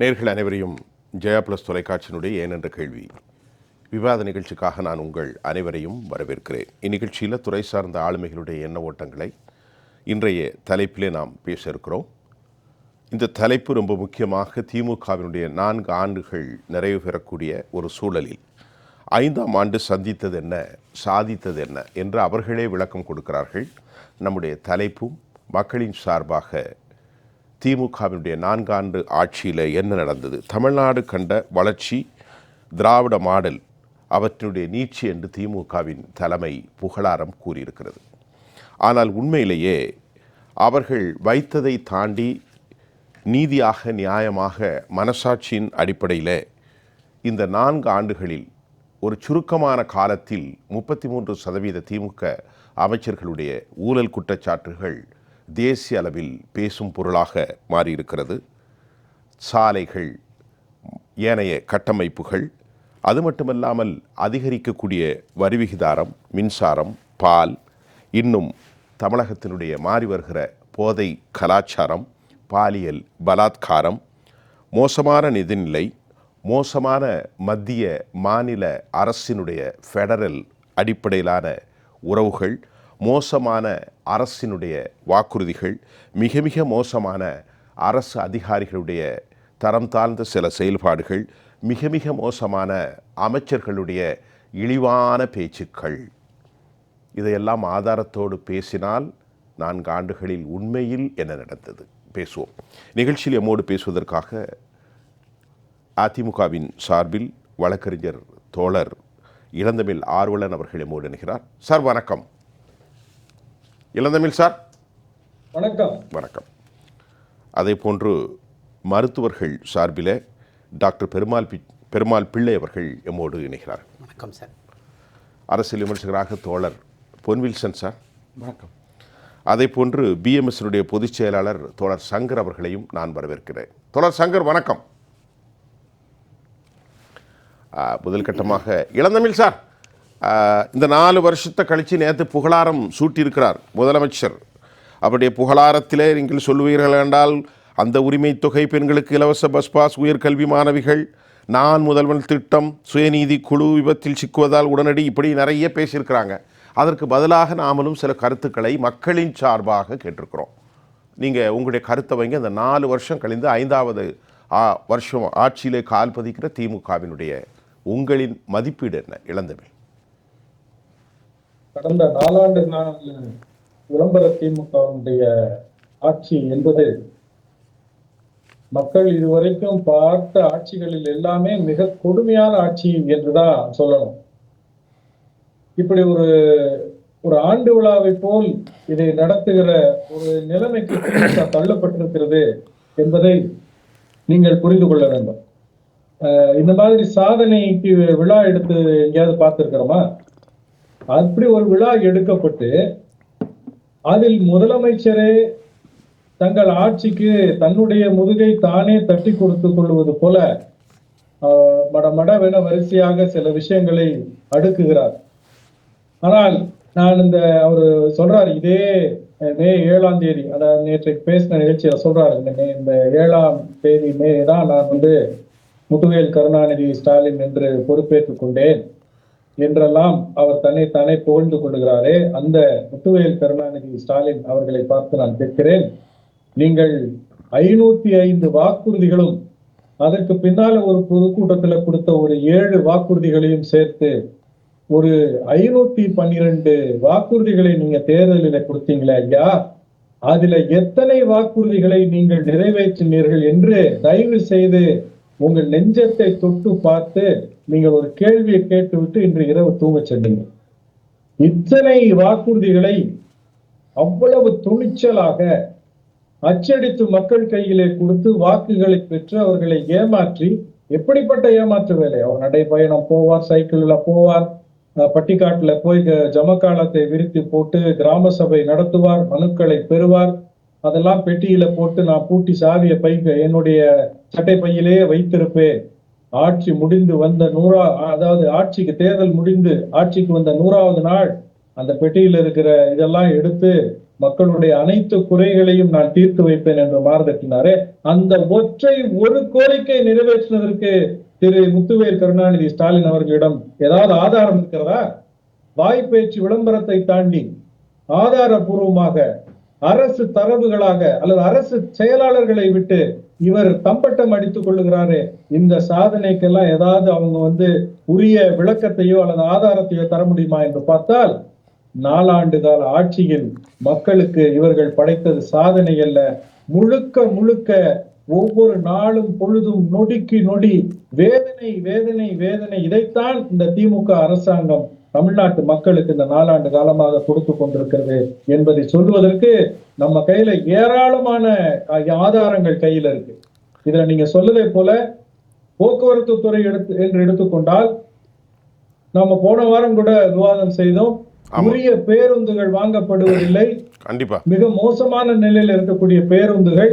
நேர்கள் அனைவரையும் ஜெயா பிளஸ் தொலைக்காட்சியினுடைய ஏனென்ற கேள்வி விவாத நிகழ்ச்சிக்காக நான் உங்கள் அனைவரையும் வரவேற்கிறேன். இந்நிகழ்ச்சியில் துறை சார்ந்த ஆளுமைகளுடைய எண்ண ஓட்டங்களை இன்றைய தலைப்பிலே நாம் பேச இருக்கிறோம். இந்த தலைப்பு ரொம்ப முக்கியமாக திமுகவினுடைய 4 ஆண்டுகள் நிறைவு பெறக்கூடிய ஒரு சூழலில் 5ஆம் ஆண்டு சந்தித்தது என்ன, சாதித்தது என்ன என்று அவர்களே விளக்கம் கொடுக்கிறார்கள். நம்முடைய தலைப்பும் மக்களின் சார்பாக திமுகவினுடைய 4 ஆண்டு ஆட்சியில் என்ன நடந்தது, தமிழ்நாடு கண்ட வளர்ச்சி, திராவிட மாடல், அவற்றினுடைய நீட்சி என்று திமுகவின் தலைமை புகழாரம் கூறியிருக்கிறது. ஆனால் உண்மையிலேயே அவர்கள் வைத்ததை தாண்டி நீதியாக, நியாயமாக, மனசாட்சியின் அடிப்படையில் இந்த 4 ஆண்டுகளில் ஒரு சுருக்கமான காலத்தில் 33% திமுக அமைச்சர்களுடைய ஊழல் குற்றச்சாட்டுகள் தேசிய அளவில் பேசும் பொருளாக மாறியிருக்கிறது. சாலைகள், ஏனைய கட்டமைப்புகள், அது மட்டுமல்லாமல் அதிகரிக்கக்கூடிய வரி விகிதாரம், மின்சாரம், பால், இன்னும் தமிழகத்தினுடைய மாறி வருகிற போதை கலாச்சாரம், பாலியல் பலாத்காரம், மோசமான நிதிநிலை, மோசமான மத்திய மாநில அரசினுடைய ஃபெடரல் அடிப்படையிலான உறவுகள், மோசமான அரசினுடைய வாக்குறுதிகள், மிக மிக மோசமான அரசு அதிகாரிகளுடைய தரம் தாழ்ந்த சில செயல்பாடுகள், மிக மிக மோசமான அமைச்சர்களுடைய இழிவான பேச்சுக்கள், இதையெல்லாம் ஆதாரத்தோடு பேசினால் 4 ஆண்டுகளில் உண்மையில் என்ன நடந்தது பேசுவோம். நிகழ்ச்சியில் எம்மோடு பேசுவதற்காக அதிமுகவின் சார்பில் வழக்கறிஞர் தோழர் இளந்தமிழ் ஆர்வலன் அவர்கள் எம்மோடு இணைகிறார். சார் வணக்கம். இளந்தமிழ் சார் வணக்கம். வணக்கம். அதே போன்று மருத்துவர்கள் சார்பில் டாக்டர் பெருமாள் பிள்ளை அவர்கள் எம்மோடு இணைகிறார். வணக்கம் சார். அரசியல் விமர்சகராக தோழர் பொன்வில்சன் சார் வணக்கம். அதே போன்று பிஎம்எஸ்னுடைய பொதுச் செயலாளர் தோழர் சங்கர் அவர்களையும் நான் வரவேற்கிறேன். தோழர் சங்கர் வணக்கம். முதல் கட்டமாக இளந்தமிழ் சார், இந்த 4 வருஷத்தை கழித்து நேற்று புகழாரம் சூட்டியிருக்கிறார் முதலமைச்சர். அவருடைய புகழாரத்திலே நீங்கள் சொல்லுவீர்கள் என்றால் அந்த உரிமை தொகை, பெண்களுக்கு இலவச பஸ் பாஸ், உயர்கல்வி மாணவிகள், நான் முதல்வன் திட்டம், சுயநீதி குழு விபத்தில் சிக்குவதால் உடனடி, இப்படி நிறைய பேசியிருக்கிறாங்க. அதற்கு பதிலாக நாமளும் சில கருத்துக்களை மக்களின் சார்பாக கேட்டிருக்கிறோம். நீங்கள் உங்களுடைய கருத்தை வைங்க. இந்த 4 வருஷம் கழிந்து 5வது வருஷம் ஆட்சியிலே கால் பதிக்கிற திமுகவினுடைய உங்களின் மதிப்பீடு என்ன இளந்தமிழ்? கடந்த 4 ஆண்டு விளம்பர திமுகவுடைய ஆட்சி என்பது மக்கள் இதுவரைக்கும் பார்த்த ஆட்சிகளில் எல்லாமே மிக கொடுமையான ஆட்சி என்றுதான் சொல்லணும். இப்படி ஒரு ஆண்டு விழாவை போல் இதை நடத்துகிற ஒரு நிலைமைக்கு திமுக தள்ளப்பட்டிருக்கிறது என்பதை நீங்கள் புரிந்து கொள்ள வேண்டும். இந்த மாதிரி சாதனைக்கு விழா எடுத்து எங்கேயாவது பார்த்திருக்கிறோமா? அப்படி ஒரு விழா எடுக்கப்பட்டு அதில் முதலமைச்சரே தங்கள் ஆட்சிக்கு தன்னுடைய முதுகை தானே தட்டி கொடுத்துக் கொள்வது போல மடமடவென வரிசையாக சில விஷயங்களை அடுக்குகிறார். ஆனால் நான் அவரு சொல்றாரு, இதே மே 7ஆம் தேதி, அதாவது நேற்றைக்கு பேசின நிகழ்ச்சியில சொல்றாரு, இந்த 7ஆம் தேதி மே தான் நான் முத்துவேல் கருணாநிதி ஸ்டாலின் என்று பொறுப்பேற்றுக் கொண்டேன் என்றெல்லாம் அவர் தன்னைத்தானே புகழ்ந்து கொள்கிறாரே. அந்த முத்துவேல் கருணாநிதி ஸ்டாலின் அவர்களை பார்த்து நான் கேட்கிறேன், நீங்கள் 505 வாக்குறுதிகளும் அதற்கு பின்னால ஒரு பொதுக்கூட்டத்தில் கொடுத்த ஒரு 7 வாக்குறுதிகளையும் சேர்த்து ஒரு 512 வாக்குறுதிகளை நீங்க தேர்தலில் கொடுத்தீங்களே ஐயா, அதுல எத்தனை வாக்குறுதிகளை நீங்கள் நிறைவேற்றினீர்கள் என்று தயவு செய்து உங்கள் நெஞ்சத்தை தொட்டு பார்த்து நீங்கள் ஒரு கேள்வியை கேட்டுவிட்டு இன்று இரவு தூங்க சென்றீங்க. இத்தனை வாக்குறுதிகளை அவ்வளவு துணிச்சலாக அச்சடித்து மக்கள் கையிலே கொடுத்து வாக்குகளை பெற்று அவர்களை ஏமாற்றி, எப்படிப்பட்ட ஏமாற்று வேலை! அவர் நடைபயணம் போவார், சைக்கிள்ல போவார், பட்டிக்காட்டுல போய் ஜமக்காலத்தை விரித்து போட்டு கிராம சபை நடத்துவார், மனுக்களை பெறுவார், அதெல்லாம் பெட்டியில போட்டு நான் பூட்டி சாவிய என்னுடைய சட்டை பையிலே வைத்திருப்பேன். ஆட்சி முடிந்து வந்த அதாவது ஆட்சிக்கு தேர்தல் முடிந்து ஆட்சிக்கு வந்த 100வது நாள் அந்த பெட்டியில இருக்கிற இதெல்லாம் எடுத்து மக்களுடைய அனைத்து குறைகளையும் நான் தீர்த்து வைப்பேன் என்று மாறுதட்டினாரே, அந்த ஒற்றை ஒரு கோரிக்கை நிறைவேற்றினதற்கு திரு முத்துவேல் கருணாநிதி ஸ்டாலின் அவர்களிடம் ஏதாவது ஆதாரம் இருக்கிறதா? வாய்ப்பேச்சு விளம்பரத்தை தாண்டி ஆதாரபூர்வமாக அரசு தரவுகளாக அல்லது அரசு செயலாளர்களை விட்டு இவர் தம்பட்டம் அடித்துக் கொள்ளுகிறாரு. இந்த சாதனைக்கெல்லாம் ஏதாவது அவங்க உரிய விளக்கத்தையோ அல்லது ஆதாரத்தையோ தர முடியுமா என்று பார்த்தால், 4 ஆண்டு கால ஆட்சியில் மக்களுக்கு இவர்கள் படைத்தது சாதனை அல்ல, முழுக்க முழுக்க ஒவ்வொரு நாளும் பொழுதும் நொடிக்கு நொடி வேதனை வேதனை வேதனை. இதைத்தான் இந்த திமுக அரசாங்கம் தமிழ்நாட்டு மக்களுக்கு இந்த 4 ஆண்டு காலமாக கொடுத்து கொண்டிருக்கிறது என்பதை சொல்வதற்கு நம்ம கையில ஏராளமான ஆதாரங்கள் கையில இருக்கு. இதுல நீங்க சொல்லதை போல போக்குவரத்து துறை என்று எடுத்துக்கொண்டால், நம்ம போன வாரம் கூட விவாதம் செய்தோம். உரிய பேருந்துகள் வாங்கப்படுவதில்லை. கண்டிப்பா மிக மோசமான நிலையில் இருக்கக்கூடிய பேருந்துகள்,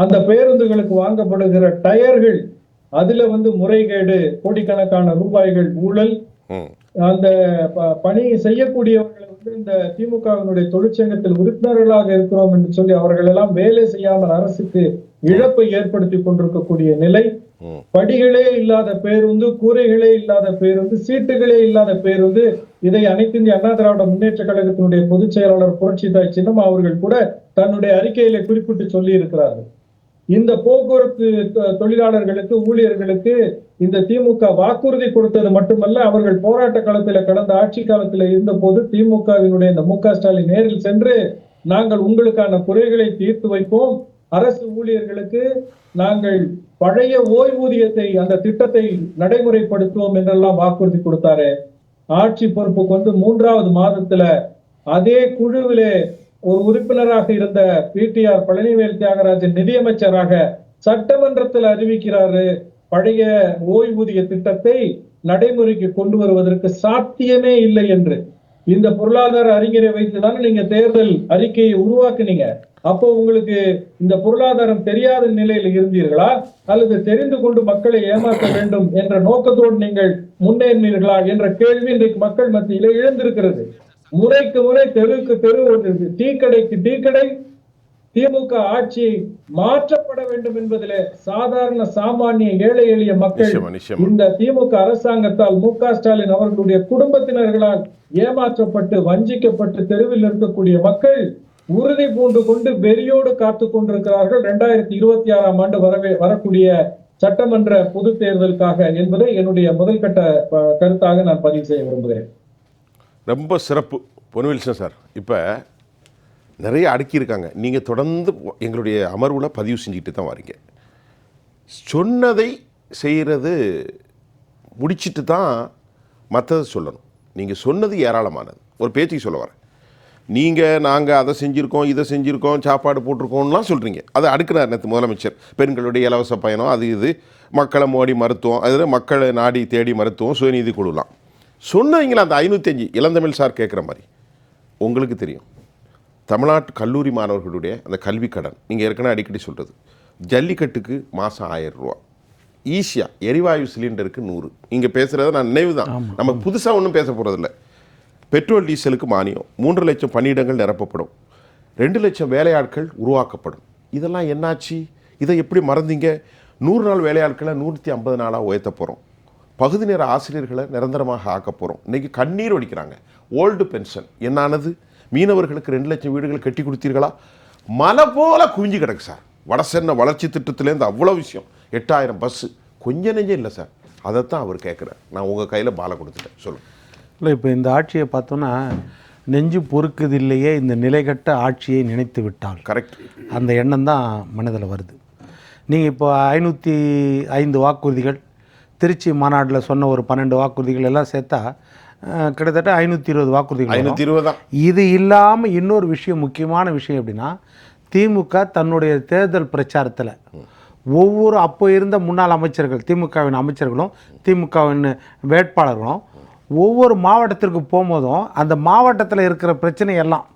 அந்த பேருந்துகளுக்கு வாங்கப்படுகிற டயர்கள், அதுல முறைகேடு, கோடிக்கணக்கான ரூபாய்கள் ஊழல். அந்த பணி செய்யக்கூடியவர்கள் இந்த திமுகவினுடைய தொழிற்சங்கத்தில் உறுப்பினர்களாக இருக்கிறோம் என்று சொல்லி அவர்கள் எல்லாம் வேலை செய்யாமல் அரசுக்கு இழப்பை ஏற்படுத்தி கொண்டிருக்கக்கூடிய நிலை. படிகளே இல்லாத பேருந்து, கூரைகளே இல்லாத பேருந்து, சீட்டுகளே இல்லாத பேருந்து. இதை அனைத்து இந்திய அண்ணா திராவிட முன்னேற்ற கழகத்தினுடைய பொதுச் செயலாளர் புரட்சிதாய் சின்னம்மா அவர்கள் கூட தன்னுடைய அறிக்கையில குறிப்பிட்டு சொல்லி இருக்கிறார்கள். இந்த போக்குவரத்து தொழிலாளர்களுக்கு, ஊழியர்களுக்கு இந்த திமுக வாக்குறுதி கொடுத்தது மட்டுமல்ல, அவர்கள் போராட்ட காலத்துல கடந்த ஆட்சி காலத்துல இருந்த போது திமுகவினுடைய இந்த மு க ஸ்டாலின் நேரில் சென்று நாங்கள் உங்களுக்கான குறைகளை தீர்த்து வைப்போம், அரசு ஊழியர்களுக்கு நாங்கள் பழைய ஓய்வூதியத்தை அந்த திட்டத்தை நடைமுறைப்படுத்துவோம் என்றெல்லாம் வாக்குறுதி கொடுத்தாரு. ஆட்சி பொறுப்புக்கு 3வது மாதத்துல அதே குழுவிலே ஒரு உறுப்பினராக இருந்த பிடிஆர் பழனிவேல் தியாகராஜன் நிதியமைச்சராக சட்டமன்றத்தில் அறிவிக்கிறாரு, பழைய ஓய்வூதிய திட்டத்தை நடைமுறைக்கு கொண்டு வருவதற்கு சாத்தியமே இல்லை என்று. இந்த பொருளாதார அறிஞரை வைத்துதானே நீங்க தேர்தல் அறிக்கையை உருவாக்குனீங்க. அப்போ உங்களுக்கு இந்த பொருளாதாரம் தெரியாத நிலையில் இருந்தீர்களா, அல்லது தெரிந்து கொண்டு மக்களை ஏமாற்ற வேண்டும் என்ற நோக்கத்தோடு நீங்கள் முன்னேறினீர்களா என்ற கேள்வி இன்றைக்கு மக்கள் மத்தியிலே எழுந்திருக்கிறது. முறைக்கு முறை, தெருவுக்கு தெரு, டீ கடைக்கு டீ கடை, திமுக ஆட்சி மாற்றப்பட வேண்டும் என்பதிலே சாதாரண சாமானிய ஏழை எளிய மக்கள் இந்த திமுக அரசாங்கத்தால், மு க ஸ்டாலின் அவர்களுடைய குடும்பத்தினர்களால் ஏமாற்றப்பட்டு வஞ்சிக்கப்பட்டு தெருவில் இருக்கக்கூடிய மக்கள் உறுதி பூண்டு கொண்டு வெறியோடு காத்து கொண்டிருக்கிறார்கள் 2026ஆம் ஆண்டு வரக்கூடிய சட்டமன்ற பொது தேர்தலுக்காக என்பதை என்னுடைய முதல் கட்ட கருத்தாக நான் பதிவு செய்ய விரும்புகிறேன். ரொம்ப சிறப்பு பொன்வில்சன் சார். இப்போ நிறைய அடுக்கியிருக்காங்க. நீங்கள் தொடர்ந்து எங்களுடைய அமர்வில் பதிவு செஞ்சுக்கிட்டு தான் வரீங்க. சொன்னதை செய்கிறது முடிச்சுட்டு தான் மற்றதை சொல்லணும். நீங்கள் சொன்னது ஏராளமானது. ஒரு பேச்சுக்கு சொல்ல வரேன். நாங்கள் அதை செஞ்சுருக்கோம், இதை செஞ்சுருக்கோம், சாப்பாடு போட்டிருக்கோம்லாம் சொல்கிறீங்க. அதை அடுக்கினார் நேற்று முதலமைச்சர். பெண்களுடைய இலவச பயணம், அது இது, மக்களை மோடி மருத்துவம், அதில் மக்களை நாடி தேடி மருத்துவம், சுயநீதி குழுலாம் சொன்னீங்களா? அந்த 505 இளந்தமிழ் சார் கேட்குற மாதிரி உங்களுக்கு தெரியும். தமிழ்நாட்டு கல்லூரி மாணவர்களுடைய அந்த கல்வி கடன், நீங்கள் ஏற்கனவே அடிக்கடி சொல்கிறது, ஜல்லிக்கட்டுக்கு மாதம் 1000 ரூபா ஈஸியாக, எரிவாயு சிலிண்டருக்கு 100. இங்கே பேசுகிறத நான் நினைவு தான், நம்ம புதுசாக ஒன்றும் பேச போகிறதில்ல. பெட்ரோல் டீசலுக்கு மானியம், 3 லட்சம் பணியிடங்கள் நிரப்பப்படும், 2 லட்சம் வேலையாட்கள் உருவாக்கப்படும். இதெல்லாம் என்னாச்சு? இதை எப்படி மறந்தீங்க? 100 நாள் வேலையாட்களை 150 நாளாக உயர்த்த போகிறோம். பகுதி நேர ஆசிரியர்களை நிரந்தரமாக ஆக்க போகிறோம். இன்றைக்கி கண்ணீர் வடிக்கிறாங்க. Old pension என்னானது? மீனவர்களுக்கு 2 லட்சம் வீடுகள் கட்டி கொடுத்தீர்களா? மலை போல குவிஞ்சு கிடக்கு சார். வடசென்னை வளர்ச்சி திட்டத்திலேருந்து அவ்வளோ விஷயம், 8000 பஸ்ஸு, கொஞ்சம் நெஞ்சம் இல்லை சார். அதைத்தான் அவர் கேட்குறார். நான் உங்கள் கையில் பாலை கொடுத்துட்டேன், சொல்லுங்கள். இல்லை, இப்போ இந்த ஆட்சியை பார்த்தோன்னா நெஞ்சு பொறுக்குதில்லையே இந்த நிலைகட்ட ஆட்சியை நினைத்து விட்டால், கரெக்ட், அந்த எண்ணம் தான் மனதில் வருது. நீங்கள் இப்போ 505 வாக்குறுதிகள், திருச்சி மாநாட்டில் சொன்ன ஒரு 12 வாக்குறுதிகள் எல்லாம் சேர்த்தா கிட்டத்தட்ட 520 வாக்குறுதிகள். 520 தான். இது இல்லாமல் இன்னொரு விஷயம், முக்கியமான விஷயம் எப்படின்னா, திமுக தன்னுடைய தேர்தல் பிரச்சாரத்தில் ஒவ்வொரு அப்போ இருந்த முன்னாள் அமைச்சர்கள், திமுகவின் அமைச்சர்களும் திமுகவின் வேட்பாளர்களும் ஒவ்வொரு மாவட்டத்திற்கு போகும்போதும் அந்த மாவட்டத்தில் இருக்கிற பிரச்சனை எல்லாம்,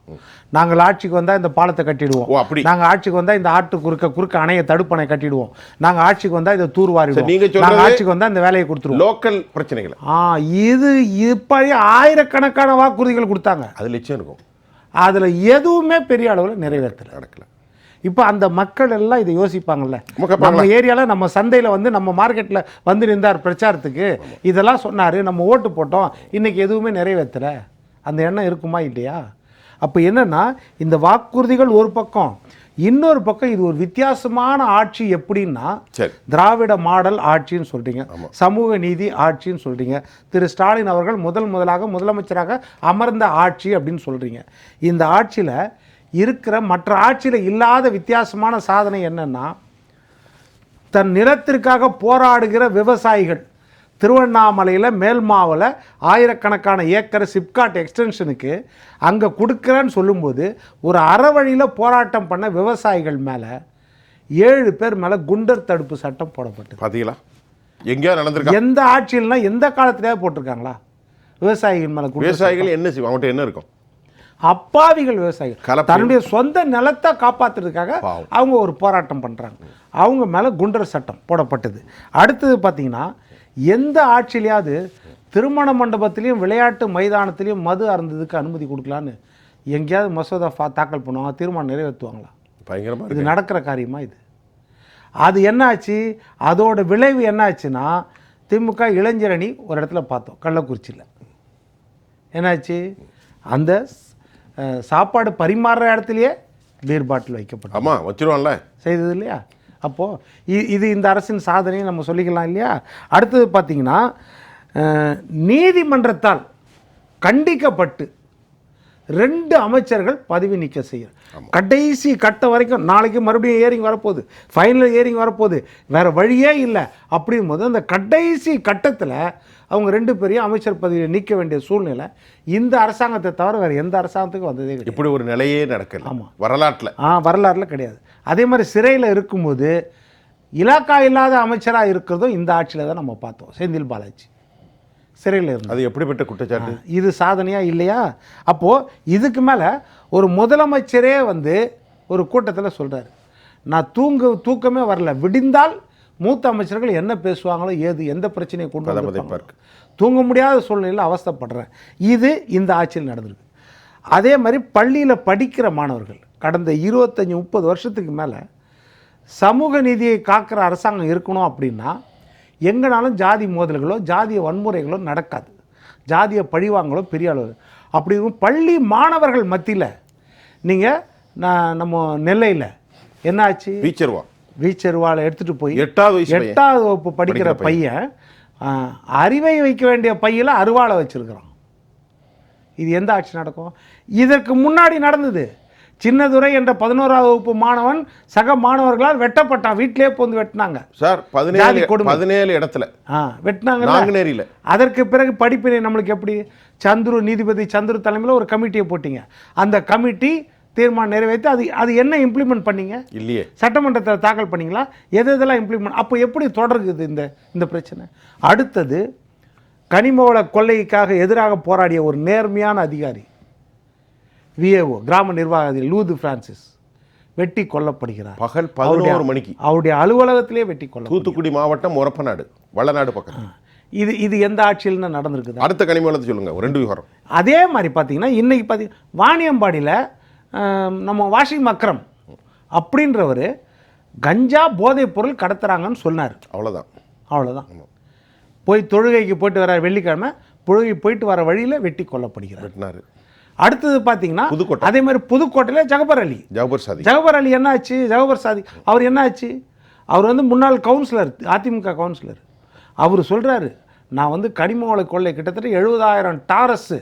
நாங்கள் ஆட்சிக்கு வந்தால் இந்த பாலத்தை கட்டிடுவோம், நாங்கள் ஆட்சிக்கு வந்தால் இந்த ஆட்டு குறுக்க அணையை தடுப்பணை கட்டிடுவோம், நாங்கள் ஆட்சிக்கு வந்தால் இதை தூர்வாரிடுவோம், நாங்கள் ஆட்சிக்கு வந்தால் இந்த வேலையை கொடுத்துருவோம், லோக்கல் பிரச்சனைகள். இது இப்போ 1000கணக்கான வாக்குறுதிகள் கொடுத்தாங்க. அது லட்சம் இருக்கும். அதில் எதுவுமே பெரிய அளவில் நிறைவேற்றலை, நடக்கல. இப்போ அந்த மக்கள் எல்லாம் இதை யோசிப்பாங்கல்ல. கேட்பாங்களா? நம்ம ஏரியாவில் நம்ம சந்தையில் வந்து நம்ம மார்க்கெட்டில் வந்து நின்றார் பிரச்சாரத்துக்கு, இதெல்லாம் சொன்னார், நம்ம ஓட்டு போட்டோம், இன்றைக்கி எதுவுமே நிறைவேற்றலை, அந்த எண்ணம் இருக்குமா இல்லையா? அப்போ என்னென்னா இந்த வாக்குறுதிகள் ஒரு பக்கம், இன்னொரு பக்கம் இது ஒரு வித்தியாசமான ஆட்சி. எப்படின்னா திராவிட மாடல் ஆட்சின்னு சொல்கிறீங்க, சமூக நீதி ஆட்சின்னு சொல்கிறீங்க, திரு ஸ்டாலின் அவர்கள் முதலாக முதலமைச்சராக அமர்ந்த ஆட்சி அப்படின்னு சொல்கிறீங்க. இந்த ஆட்சியில் இருக்கிற மற்ற ஆட்சியில் இல்லாத வித்தியாசமான சாதனை என்னன்னா, தன் நிலத்திற்காக போராடுகிற விவசாயிகள் திருவண்ணாமலையில் மேல்மாவில் ஆயிரக்கணக்கான ஏக்கர் சிப்காட் எக்ஸ்டென்ஷனுக்கு அங்கே கொடுக்குறேன்னு சொல்லும்போது ஒரு அறவழியில் போராட்டம் பண்ண விவசாயிகள் மேலே 7 பேர் மேலே குண்டர் தடுப்பு சட்டம் போடப்பட்டது. பார்த்தீங்களா? எங்கேயா நடந்திருக்கா? எந்த ஆட்சியில்னா எந்த காலத்திலேயே போட்டிருக்காங்களா? விவசாயிகள் மேலே விவசாயிகள் என்ன செய்வாங்க? அவங்கள்ட்ட என்ன இருக்கும்? அப்பாவிகள் விவசாயிகள் தன்னுடைய சொந்த நிலத்தை காப்பாற்றுறதுக்காக அவங்க ஒரு போராட்டம் பண்ணுறாங்க, அவங்க மேலே குண்டர் சட்டம் போடப்பட்டது. அடுத்தது பார்த்தீங்கன்னா, எந்த ஆட்சியிலையாவது திருமண மண்டபத்திலையும் விளையாட்டு மைதானத்திலையும் மது அருந்ததுக்கு அனுமதி கொடுக்கலான்னு எங்கேயாவது மசோதா தாக்கல் பண்ணுவாங்க, தீர்மானம் நிறைவேற்றுவாங்களா? பயங்கரமாக இது நடக்கிற காரியமா? இது அது என்ன ஆச்சு? அதோட விளைவு என்ன ஆச்சுன்னா, திமுக இளைஞரணி ஒரு இடத்துல பார்த்தோம், கள்ளக்குறிச்சியில் என்னாச்சு, அந்த சாப்பாடு பரிமாறுற இடத்துலையே பீர் பாட்டில் வைக்கப்படும். ஆமாம், வச்சிருவான்ல, செய்தது இல்லையா? அப்போது இது இந்த அரசின் சாதனையை நம்ம சொல்லிக்கலாம் இல்லையா? அடுத்தது பார்த்திங்கன்னா, நீதிமன்றத்தால் கண்டிக்கப்பட்டு 2 அமைச்சர்கள் பதவி நீக்க செய்யும். கடைசி கட்ட வரைக்கும் நாளைக்கு மறுபடியும் ஏரிங் வரப்போகுது, ஃபைனல் ஏரிங் வரப்போகுது, வேறு வழியே இல்லை. அப்படிங்கும் போது அந்த கடைசி கட்டத்தில் அவங்க 2 பேரையும் அமைச்சர் பதவியை நீக்க வேண்டிய சூழ்நிலை இந்த அரசாங்கத்தை தவிர வேறு எந்த அரசாங்கத்துக்கும் வந்ததே கிடையாது. இப்படி ஒரு நிலையே நடக்கல. ஆமாம், வரலாற்றில் கிடையாது. அதே மாதிரி சிறையில் இருக்கும்போது இலாக்கா இல்லாத அமைச்சராக இருக்கிறதும் இந்த ஆட்சியில் தான் நம்ம பார்த்தோம். செந்தில் பாலாஜி சிறையில் இருந்து, அது எப்படிப்பட்ட குற்றச்சாட்டு? இது சாதனையா இல்லையா? அப்போது இதுக்கு மேலே ஒரு முதலமைச்சரே வந்து ஒரு கூட்டத்தில் சொல்கிறார், நான் தூக்கமே வரல, விடிந்தால் மூத்த அமைச்சர்கள் என்ன பேசுவாங்களோ, எந்த பிரச்சனையை கொண்டு வந்து தூங்க முடியாத சூழ்நிலையில் அவஸ்தைப்படுறேன். இது இந்த ஆட்சியில் நடந்திருக்கு. அதே மாதிரி பள்ளியில் படிக்கிற மாணவர்கள் கடந்த 25-30 வருஷத்துக்கு மேலே சமூக நீதியை காக்கிற அரசாங்கம் இருக்கணும் அப்படின்னா எங்கனாலும் ஜாதி மோதல்களோ ஜாதிய வன்முறைகளோ நடக்காது, ஜாதிய பழிவாங்களோ பெரிய அளவு. அப்படி இருக்கும் பள்ளி மாணவர்கள் மத்தியில் நீங்கள் நம்ம நெல்லையில் என்ன ஆச்சு, வீச்சருவாலை எடுத்துகிட்டு போய் 8வது வகுப்பு படிக்கிற பையன் அறிவை வைக்க வேண்டிய பையில் அருவாளை வச்சுருக்கிறான். இது எந்த ஆட்சி நடக்கும்? இதற்கு முன்னாடி நடந்தது. சின்னதுரை என்ற 11வது வகுப்பு மாணவன் சக மாணவர்களால் வெட்டப்பட்டான், வீட்டிலே போந்து வெட்டினாங்க சார். 17 இடத்துல வெட்டினாங்க. அதற்கு பிறகு படிப்பினை நம்மளுக்கு எப்படி, நீதிபதி சந்துரு தலைமையில் ஒரு கமிட்டியை போட்டிங்க, அந்த கமிட்டி தீர்மானம் நிறைவேற்றி அது என்ன இம்ப்ளிமெண்ட் பண்ணீங்க? இல்லையே. சட்டமன்றத்தில் தாக்கல் பண்ணீங்களா? எதெல்லாம் இம்ப்ளிமெண்ட்? அப்போ எப்படி தொடருது இந்த பிரச்சனை? அடுத்தது, கனிமவள கொள்ளைக்காக எதிராக போராடிய ஒரு நேர்மையான அதிகாரி விஏஓ கிராம நிர்வாக லூது பிரான்சிஸ் வெட்டி கொல்லப்படுகிறார். பகல் 11 மணிக்கு அவருடைய அலுவலகத்திலே வெட்டி கொல்ல. தூத்துக்குடி மாவட்டம் ஒரப்பநாடு வள்ளநாடு பக்கம். இது எந்த ஆட்சியில் நடந்திருக்குது? அடுத்த கனிமவளத்தை சொல்லுங்க, 2 விவரம். அதே மாதிரி பார்த்தீங்கன்னா இன்னைக்கு வாணியம்பாடியில் நம்ம வாஷிங் அக்ரம் அப்படின்றவர் கஞ்சா போதைப் பொருள் கடத்துறாங்கன்னு சொன்னார். அவ்வளோதான். போய் தொழுகைக்கு போயிட்டு வர வெள்ளிக்கிழமை தொழுகை போயிட்டு வர வழியில் வெட்டி கொல்லப்படுகிறார். அடுத்தது பார்த்தீங்கன்னா அதே மாதிரி புதுக்கோட்டையில் ஜகபர் அலி என்ன ஆச்சு? ஜகபர் சாதி அவர் என்ன ஆச்சு? அவர் வந்து முன்னாள் கவுன்சிலர், அதிமுக கவுன்சிலர். அவர் சொல்கிறாரு, நான் வந்து கனிம வள கொள்ளை கிட்டத்தட்ட 70,000 டாரஸ்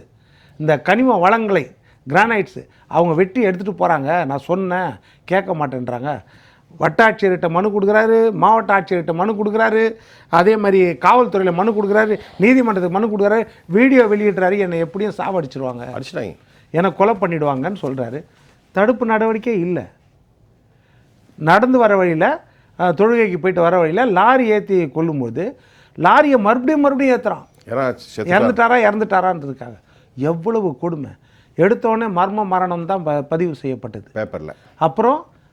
இந்த கனிம வளங்களை கிரானைட்ஸு அவங்க வெட்டி எடுத்துகிட்டு போகிறாங்க, நான் சொன்னேன் கேட்க மாட்டேன்றாங்க. வட்டாட்சியர்கிட்ட மனு கொடுக்குறாரு, மாவட்ட ஆட்சியர்கிட்ட மனு கொடுக்குறாரு, அதே மாதிரி காவல்துறையில் மனு கொடுக்குறாரு, நீதிமன்றத்துக்கு மனு கொடுக்குறாரு, வீடியோ வெளியிடுறாரு, என்னை எப்படியும் சாவடிச்சிருவாங்க, என்னை கொலை பண்ணிவிடுவாங்கன்னு சொல்கிறாரு. தடுப்பு நடவடிக்கை இல்லை. நடந்து வர வழியில் தொழுகைக்கு போயிட்டு வர வழியில் லாரி ஏற்றி கொல்லும்போது லாரியை மறுபடியும் ஏற்றுறான். இறந்துட்டாரான்றதுக்காக. எவ்வளவு கொடுமை! எடுத்தோடனே மர்ம மரணம் தான் பதிவு செய்யப்பட்டது பேப்பரில்.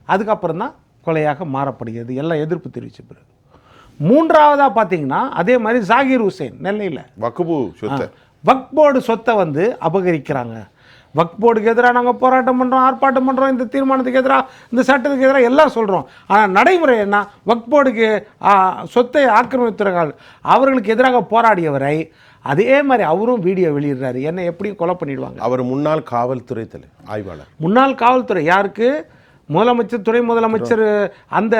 அதுக்கப்புறம் தான் கொலையாக மாறப்படுகிறது, எல்லாம் எதிர்ப்பு தெரிவித்த பிறகு. 3வதாக பார்த்தீங்கன்னா அதே மாதிரி ஜாகிர் ஹுசேன் நெல்லையில் வக்ஃப் போர்டு சொத்தை வந்து அபகரிக்கிறாங்க, வக்ஃப் போர்டுக்கு எதிராக நாங்கள் போராட்டம் பண்ணுறோம், ஆர்ப்பாட்டம் பண்ணுறோம், இந்த தீர்மானத்துக்கு எதிராக, இந்த சட்டத்துக்கு எதிராக எல்லாம் சொல்கிறோம். ஆனால் நடைமுறை என்ன? வக்ஃப் போர்டுக்கு சொத்தை ஆக்கிரமித்துறார்கள் அவர்களுக்கு எதிராக போராடியவரை அதே மாதிரி அவரும் வீடியோ வெளியிடுறாரு. என்ன எப்படியும் கொலை பண்ணிடுவாங்க. அவர் முன்னாள் காவல்துறை ஆய்வாளர். முன்னாள் காவல்துறை யாருக்கு? முதலமைச்சர், துணை முதலமைச்சர் அந்த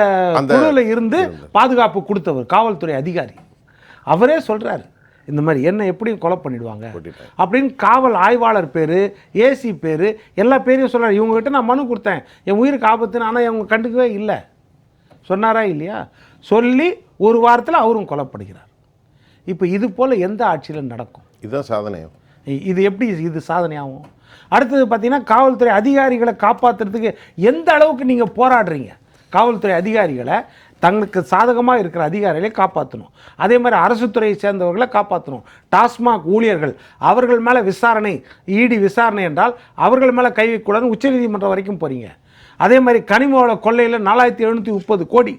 குழுவில் இருந்து பாதுகாப்பு கொடுத்தவர் காவல்துறை அதிகாரி. அவரே சொல்கிறார் இந்த மாதிரி என்ன எப்படியும் கொலை பண்ணிடுவாங்க அப்படின்னு. காவல் ஆய்வாளர் பேர், ஏசி பேர், எல்லா பேரையும் சொல்கிறார். இவங்ககிட்ட நான் மனு கொடுத்தேன் என் உயிருக்கு ஆபத்துன்னு, ஆனால் இவங்க கண்டுக்கவே இல்லை. சொன்னாரா இல்லையா? சொல்லி ஒரு வாரத்தில் அவரும் கொலைப்படுகிறார். இப்போ இது போல் எந்த ஆட்சியில் நடக்கும்? இதுதான் சாதனையும். இது எப்படி இது சாதனையாகும்? அடுத்தது பார்த்தீங்கன்னா காவல்துறை அதிகாரிகளை காப்பாற்றுறதுக்கு எந்த அளவுக்கு நீங்கள் போராடுறீங்க? காவல்துறை அதிகாரிகளை, தங்களுக்கு சாதகமாக இருக்கிற அதிகாரிகளை காப்பாற்றணும். அதே மாதிரி அரசு துறையை சேர்ந்தவர்களை காப்பாற்றணும். டாஸ்மாக் ஊழியர்கள், அவர்கள் மேலே விசாரணை, இடி விசாரணை என்றால் அவர்கள் மேலே கை வைக்கக்கூடாதுன்னு உச்சநீதிமன்றம் வரைக்கும் போகிறீங்க. அதே மாதிரி கனிமவள கொள்ளையில் 4730 கோடி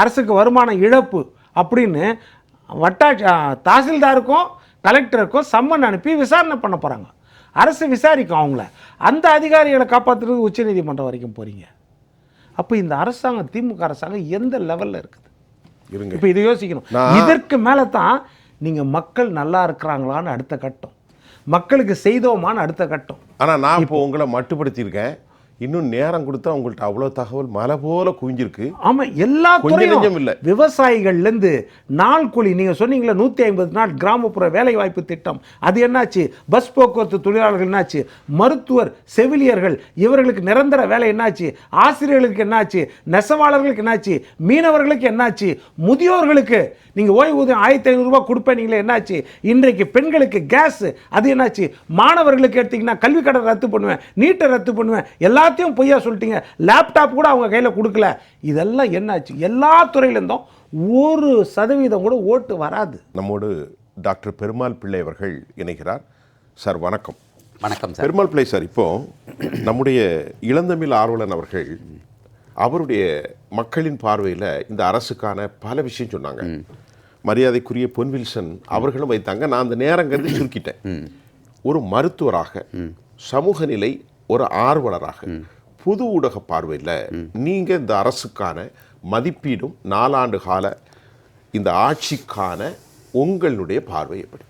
அரசுக்கு வருமான இழப்பு அப்படின்னு தாசில்தாருக்கும் கலெக்டருக்கும் சம்மன் அனுப்பி விசாரணை பண்ண போகிறாங்க. அரசு விசாரிக்கும் அவங்கள. அந்த அதிகாரிகளை காப்பாற்றுறதுக்கு உச்சநீதிமன்றம் வரைக்கும் போகிறீங்க. அப்போ இந்த அரசாங்கம், திமுக அரசாங்கம் எந்த லெவலில் இருக்குது? இப்போ இதை யோசிக்கணும். இதற்கு மேலே தான் நீங்கள் மக்கள் நல்லா இருக்கிறாங்களான்னு அடுத்த கட்டம், மக்களுக்கு செய்தோமான்னு அடுத்த கட்டம். ஆனால் நான் இப்போ உங்களை மட்டுப்படுத்தியிருக்கேன். இன்னும் நேரம் கொடுத்தா உங்கள்கிட்ட அவ்வளோ தகவல் மலை போல குவிஞ்சிருக்கு. ஆமாம், எல்லா துறையும் இல்லை. விவசாயிகள்லேருந்து நாள் கூலி, நீங்கள் சொன்னீங்களே 150 நாள் கிராமப்புற வேலைவாய்ப்பு திட்டம், அது என்னாச்சு? பஸ் போக்குவரத்து தொழிலாளர்கள் என்னாச்சு? மருத்துவர், செவிலியர்கள், இவர்களுக்கு நிரந்தர வேலை என்னாச்சு? ஆசிரியர்களுக்கு என்னாச்சு? நெசவாளர்களுக்கு என்னாச்சு? மீனவர்களுக்கு என்னாச்சு? முதியோர்களுக்கு நீங்கள் ஓய்வூதியம் 1500 ரூபாய் கொடுப்பேன், என்னாச்சு? இன்றைக்கு பெண்களுக்கு கேஸ், அது என்னாச்சு? மாணவர்களுக்கு எடுத்தீங்கன்னா கல்வி கடன் ரத்து பண்ணுவேன், நீட்டை ரத்து பண்ணுவேன், எல்லாத்தையும் பொய்யா சொல்லிட்டீங்க. லேப்டாப் கூட அவங்க கையில் கொடுக்கல. இதெல்லாம் என்னாச்சு? எல்லா துறையிலிருந்தும் 1% கூட ஓட்டு வராது. நம்மோடு டாக்டர் பெருமாள் பிள்ளை அவர்கள் இணைகிறார். சார் வணக்கம். வணக்கம் சார். பெருமாள் பிள்ளை சார், இப்போ நம்முடைய இளந்தமிழ் ஆர்வலன் அவர்கள் அவருடைய மக்களின் பார்வையில் இந்த அரசுக்கான பல விஷயம் சொன்னாங்க. மரியாதைக்குரிய பொன்வில்சன் அவர்களும் வைத்தாங்க. நான் அந்த நேரம் கருதி சுருக்கிட்டேன். ஒரு மருத்துவராக, சமூக நிலை ஒரு ஆர்வலராக, புது ஊடக பார்வையில் நீங்கள் இந்த அரசுக்கான மதிப்பீடும் 4 ஆண்டு கால இந்த ஆட்சிக்கான உங்களுடைய பார்வை எப்படி?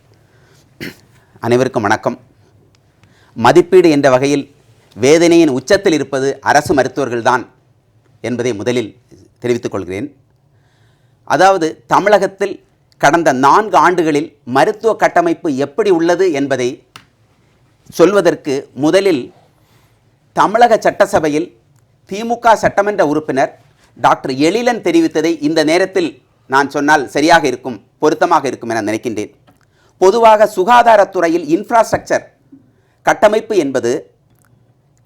அனைவருக்கும் வணக்கம். மதிப்பீடு என்ற வகையில் வேதனையின் உச்சத்தில் இருப்பது அரசு மருத்துவர்கள்தான் என்பதை முதலில் தெரிவித்துக் கொள்கிறேன். அதாவது தமிழகத்தில் கடந்த 4 ஆண்டுகளில் மருத்துவ கட்டமைப்பு எப்படி உள்ளது என்பதை சொல்வதற்கு முதலில் தமிழக சட்டசபையில் திமுக சட்டமன்ற உறுப்பினர் டாக்டர் எழிலன் தெரிவித்ததை இந்த நேரத்தில் நான் சொன்னால் சரியாக இருக்கும், பொருத்தமாக இருக்கும் என நினைக்கின்றேன். பொதுவாக சுகாதாரத்துறையில் இன்ஃப்ராஸ்ட்ரக்சர் கட்டமைப்பு என்பது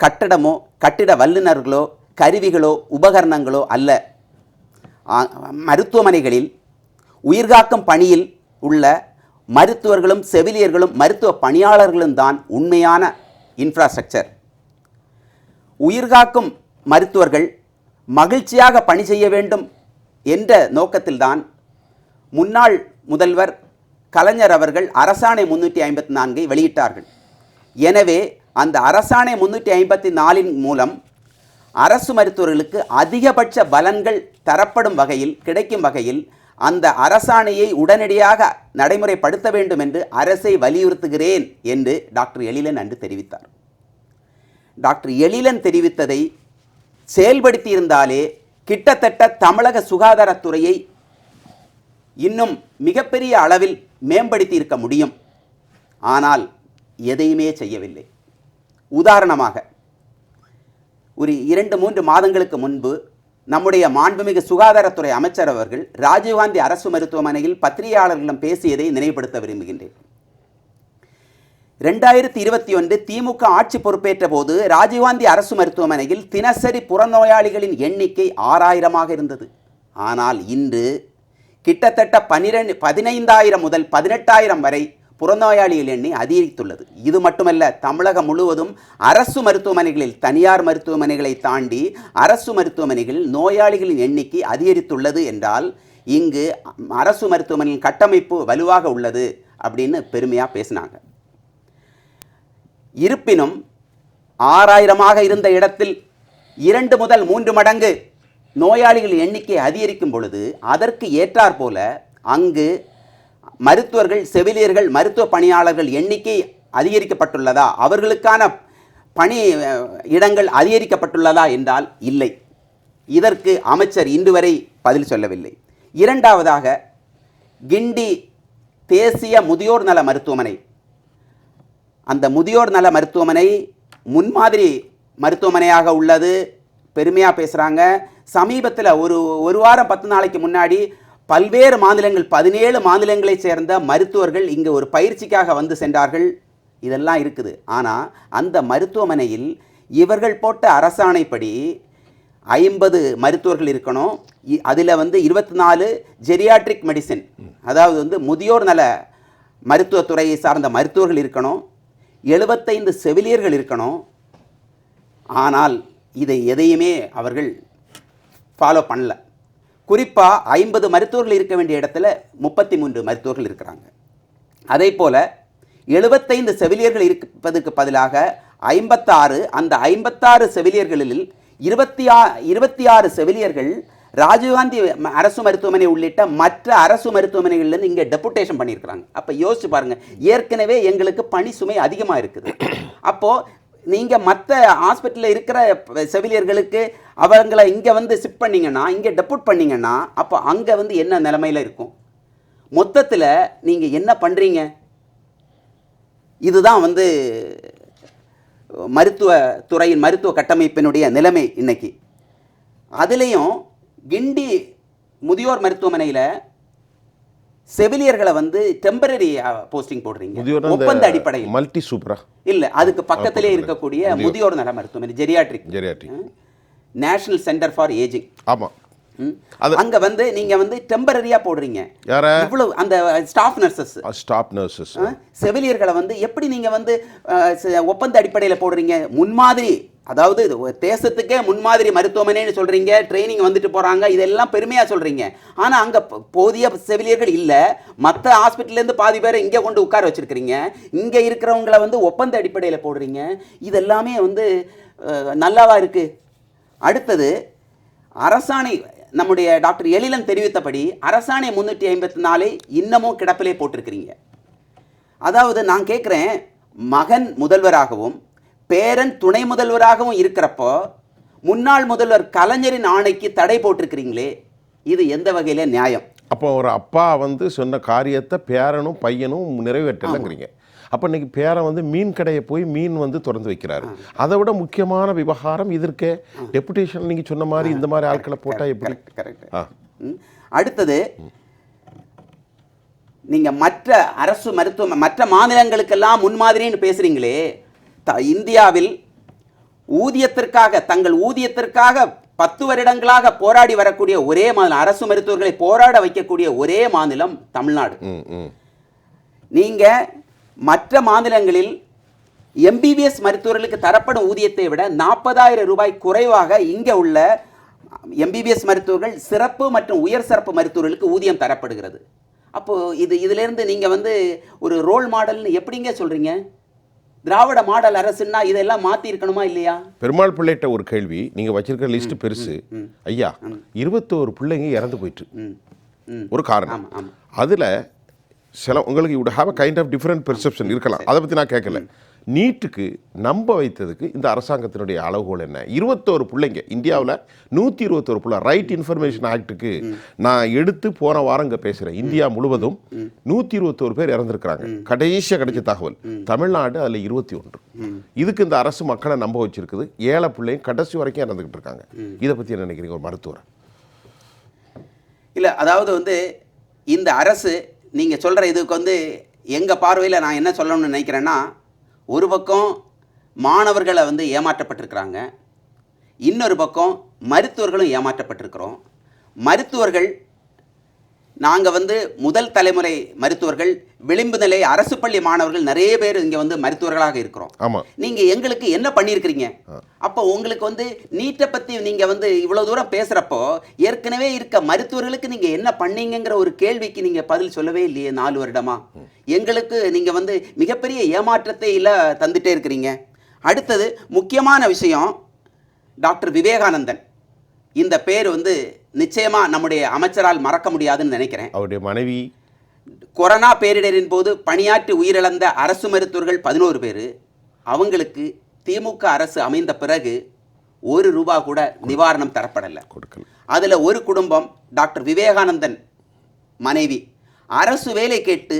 கட்டடமோ கட்டிட வல்லுநர்களோ கருவிகளோ உபகரணங்களோ அல்ல. மருத்துவமனைகளில் உயிர்காக்கும் பணியில் உள்ள மருத்துவர்களும் செவிலியர்களும் மருத்துவ பணியாளர்களும் தான் உண்மையான இன்ஃப்ராஸ்ட்ரக்சர். உயிர்காக்கும் மருத்துவர்கள் மகிழ்ச்சியாக பணி செய்ய வேண்டும் என்ற நோக்கத்தில்தான் முன்னாள் முதல்வர் கலைஞர் அவர்கள் அரசாணை 354 வெளியிட்டார்கள். எனவே அந்த அரசாணை 354 மூலம் அரசு மருத்துவர்களுக்கு அதிகபட்ச பலன்கள் தரப்படும் வகையில், கிடைக்கும் வகையில் அந்த அரசாணையை உடனடியாக நடைமுறைப்படுத்த வேண்டும் என்று அரசை வலியுறுத்துகிறேன் என்று டாக்டர் எழிலன் அன்று தெரிவித்தார். டாக்டர் எழிலன் தெரிவித்ததை செயல்படுத்தியிருந்தாலே கிட்டத்தட்ட தமிழக சுகாதாரத்துறையை இன்னும் மிகப்பெரிய அளவில் மேம்படுத்தி இருக்க முடியும். ஆனால் எதையுமே செய்யவில்லை. உதாரணமாக ஒரு 2-3 மாதங்களுக்கு முன்பு நம்முடைய மாண்புமிகு சுகாதாரத்துறை அமைச்சர் அவர்கள் ராஜீவ்காந்தி அரசு மருத்துவமனையில் பத்திரிகையாளர்களிடம் பேசியதை நினைவுபடுத்த விரும்புகின்றேன். 2021 திமுக ஆட்சி பொறுப்பேற்ற போது ராஜீவ்காந்தி அரசு மருத்துவமனையில் தினசரி புறநோயாளிகளின் எண்ணிக்கை 6000 இருந்தது. ஆனால் இன்று கிட்டத்தட்ட 15,000 முதல் 18,000 வரை புறநோயாளிகள் எண்ணி அதிகரித்துள்ளது. இது மட்டுமல்ல, தமிழகம் முழுவதும் அரசு மருத்துவமனைகளில் தனியார் மருத்துவமனைகளை தாண்டி அரசு மருத்துவமனைகளில் நோயாளிகளின் எண்ணிக்கை அதிகரித்துள்ளது என்றால் இங்கு அரசு மருத்துவமனையின் கட்டமைப்பு வலுவாக உள்ளது அப்படின்னு பெருமையாக பேசினாங்க. இருப்பினும் 6000 இருந்த இடத்தில் 2 முதல் 3 மடங்கு நோயாளிகள் எண்ணிக்கை அதிகரிக்கும் பொழுது அதற்கு ஏற்றாற் போல அங்கு மருத்துவர்கள், செவிலியர்கள், மருத்துவ பணியாளர்கள் எண்ணிக்கை அதிகரிக்கப்பட்டுள்ளதா, அவர்களுக்கான பணி இடங்கள் அதிகரிக்கப்பட்டுள்ளதா என்றால் இல்லை. இதற்கு அமைச்சர் இன்று வரை பதில் சொல்லவில்லை. இரண்டாவதாக, கிண்டி தேசிய முதியோர் நல மருத்துவமனை, அந்த முதியோர் நல மருத்துவமனை முன்மாதிரி மருத்துவமனையாக உள்ளது, பெருமையாக பேசுகிறாங்க. சமீபத்தில் ஒரு வாரம் 10 நாளைக்கு முன்னாடி பல்வேறு மாநிலங்கள் 17 மாநிலங்களைச் சேர்ந்த மருத்துவர்கள் இங்கே ஒரு பயிற்சிக்காக வந்து சென்றார்கள். இதெல்லாம் இருக்குது. ஆனால் அந்த மருத்துவமனையில் இவர்கள் போட்ட அரசாணைப்படி 50 மருத்துவர்கள் இருக்கணும். அதில் 24 ஜெரியாட்ரிக் மெடிசின், அதாவது முதியோர் நல மருத்துவத்துறையை சார்ந்த மருத்துவர்கள் இருக்கணும், 75 செவிலியர்கள் இருக்கணும். ஆனால் இதை எதையுமே அவர்கள் ஃபாலோ பண்ணல. குறிப்பாக 50 மருத்துவர்கள் இருக்க வேண்டிய இடத்துல 33 மருத்துவர்கள் இருக்கிறாங்க. அதே போல் 75 செவிலியர்கள் இருப்பதற்கு பதிலாக 56, அந்த 56 செவிலியர்களில் 26 செவிலியர்கள் ராஜீவ்காந்தி அரசு மருத்துவமனை உள்ளிட்ட மற்ற அரசு மருத்துவமனைகள்லேருந்து இங்கே டெபுட்டேஷன் பண்ணியிருக்கிறாங்க. அப்போ யோசிச்சு பாருங்கள், ஏற்கனவே எங்களுக்கு பணி சுமை அதிகமாக இருக்குது. அப்போது நீங்கள் மற்ற ஹாஸ்பிட்டலில் இருக்கிற செவிலியர்களுக்கு அவங்கள இங்கே ஷிஃப்ட் பண்ணிங்கன்னா, இங்கே டெபுட் பண்ணிங்கன்னா, அப்போ அங்கே என்ன நிலைமையில் இருக்கும்? மொத்தத்தில் நீங்கள் என்ன பண்ணுறீங்க? இதுதான் மருத்துவத்துறையின் மருத்துவ கட்டமைப்பினுடைய நிலைமை இன்னைக்கு. அதுலேயும் கிண்டி முதியோர் மருத்துவமனையில் செவிலியர்களை டெம்பரரி போஸ்டிங் போடுறீங்க, ஒப்பந்த அடிப்படையில். மல்டி சூப்பரா இல்லை, அதுக்கு பக்கத்திலே இருக்கக்கூடிய முதியோர் நல மருத்துவமனை geriatric national centre for ageing. ஆமாம், அங்க நீங்க டெம்பரரியா போடுறீங்க. இவ்வளவு அந்த ஸ்டாஃப் நர்சஸ் செவிலியர்களை எப்படி நீங்க ஒப்பந்த அடிப்படையில் போடுறீங்க? முன்மாதிரி, அதாவது தேசத்துக்கே முன்மாதிரி மருத்துவமனைன்னு சொல்றீங்க, ட்ரைனிங் வந்துட்டு போறாங்க, இதெல்லாம் பெருமையா சொல்றீங்க. ஆனா அங்க போதிய செவிலியர்கள் இல்ல. மற்ற ஹாஸ்பிட்டல்ல இருந்து பாதி பேரை இங்க கொண்டு உட்கார வச்சிருக்கிறீங்க, இங்க இருக்கிறவங்களை ஒப்பந்த அடிப்படையில் போடுறீங்க. இதெல்லாமே நல்லாவா இருக்கு? அடுத்தது, அரசாணை நம்முடைய டாக்டர் எழிலன் தெரிவித்தபடி அரசாணை 354 இன்னமும் கிடப்பிலே போட்டிருக்கிறீங்க. அதாவது நான் கேட்குறேன், மகன் முதல்வராகவும் பேரன் துணை முதல்வராகவும் இருக்கிறப்போ முன்னாள் முதல்வர் கலைஞரின் ஆணைக்கு தடை போட்டிருக்கிறீங்களே, இது எந்த வகையில நியாயம்? அப்போ ஒரு அப்பா சொன்ன காரியத்தை பேரனும் பையனும் நிறைவேற்றலைங்கிறீங்க. அப்போ இன்னைக்கு பேரன் மீன் கடையை போய் மீன் திறந்து வைக்கிறாரு. அதை விட முக்கியமான விவகாரம் இதற்கு டெபுடேஷன் நீங்கள் சொன்ன மாதிரி இந்த மாதிரி ஆட்களை போட்டால் எப்படி? கரெக்ட். அடுத்தது, நீங்கள் மற்ற அரசு மற்ற மாநிலங்களுக்கெல்லாம் முன்மாதிரின்னு பேசுகிறீங்களே, இந்தியாவில் ஊதியத்திற்காக, தங்கள் ஊதியத்திற்காக 10 வருடங்களாக போராடி வரக்கூடிய ஒரே மாநிலம், அரசு மருத்துவர்களை போராட வைக்கக்கூடிய ஒரே மாநிலம் தமிழ்நாடு. நீங்கள் மற்ற மாநிலங்களில் எம்பிபிஎஸ் மருத்துவர்களுக்கு தரப்படும் ஊதியத்தை விட 40,000 ரூபாய் குறைவாக இங்கே உள்ள எம்பிபிஎஸ் மருத்துவர்கள், சிறப்பு மற்றும் உயர் சிறப்பு மருத்துவர்களுக்கு ஊதியம் தரப்படுகிறது. அப்போது இதிலிருந்து நீங்கள் ஒரு ரோல் மாடல்னு எப்படிங்க சொல்கிறீங்க? திராவிட மாடல் அரசுன்னா இதெல்லாம் மாற்றி இருக்கணுமா இல்லையா? பெருமாள் பிள்ளைகிட்ட ஒரு கேள்வி, நீங்கள் வச்சிருக்க லிஸ்ட் பெருசு ஐயா. 21 பிள்ளைங்க இறந்து போயிட்டு ஒரு காரணம். அதில் சில உங்களுக்கு you have a kind of different perception இருக்கலாம், அதை பற்றி நான் கேட்கல. நீட்டுக்கு நம்ப வைத்ததுக்கு இந்த அரசாங்கத்தினுடைய அளவுகோல் என்ன? 21 பிள்ளைங்க இந்தியாவில் 121 பிள்ளை. ரைட் இன்ஃபர்மேஷன் ஆக்டுக்கு நான் எடுத்து போன வாரம் இங்கே பேசுகிறேன், இந்தியா முழுவதும் 121 பேர் இறந்துருக்கிறாங்க. கடைசியாக கிடைச்ச தகவல் தமிழ்நாடு அதில் 21. இதுக்கு இந்த அரசு மக்களை நம்ப வச்சிருக்குது. 7 பிள்ளைங்க கடைசி வரைக்கும் இறந்துக்கிட்டு இருக்காங்க. இதை பற்றி என்ன நினைக்கிறீங்க ஒரு மருத்துவர்? இல்லை, அதாவது இந்த அரசு நீங்கள் சொல்கிற இதுக்கு எங்கள் பார்வையில் நான் என்ன சொல்லணும்னு நினைக்கிறேன்னா, ஒரு பக்கம் மாணவர்களை ஏமாற்றப்பட்டிருக்கிறாங்க, இன்னொரு பக்கம் மருத்துவர்களும் ஏமாற்றப்பட்டிருக்கிறோம். மருத்துவர்கள் நாங்கள் வந்து முதல் தலைமுறை மருத்துவர்கள், விளிம்பு நிலை அரசு பள்ளி மாணவர்கள் நிறைய பேர் இங்கே வந்து மருத்துவர்களாக இருக்கிறோம். ஆமாம். நீங்கள் எங்களுக்கு என்ன பண்ணியிருக்கிறீங்க? அப்போ உங்களுக்கு வந்து நீட்டை பற்றி நீங்கள் வந்து இவ்வளோ தூரம் பேசுகிறப்போ ஏற்கனவே இருக்க மருத்துவர்களுக்கு நீங்கள் என்ன பண்ணீங்கிற ஒரு கேள்விக்கு நீங்கள் பதில் சொல்லவே இல்லையே 4 வருடமா. எங்களுக்கு நீங்கள் வந்து மிகப்பெரிய ஏமாற்றத்தை இல்லை தந்துட்டே இருக்கிறீங்க. அடுத்தது முக்கியமான விஷயம், டாக்டர் விவேகானந்தன் இந்த பேர் வந்து நிச்சயமா நம்முடைய அமைச்சரால் மறக்க முடியாதுன்னு நினைக்கிறேன். அவருடைய மனைவி கொரோனா பேரிடரின் போது பணியாற்றி உயிரிழந்த அரசு மருத்துவர்கள் 11 பேர். அவங்களுக்கு திமுக அரசு அமைந்த பிறகு ₹1 கூட நிவாரணம் தரப்படலை. அதில் ஒரு குடும்பம் டாக்டர் விவேகானந்தன் மனைவி அரசு வேலை கேட்டு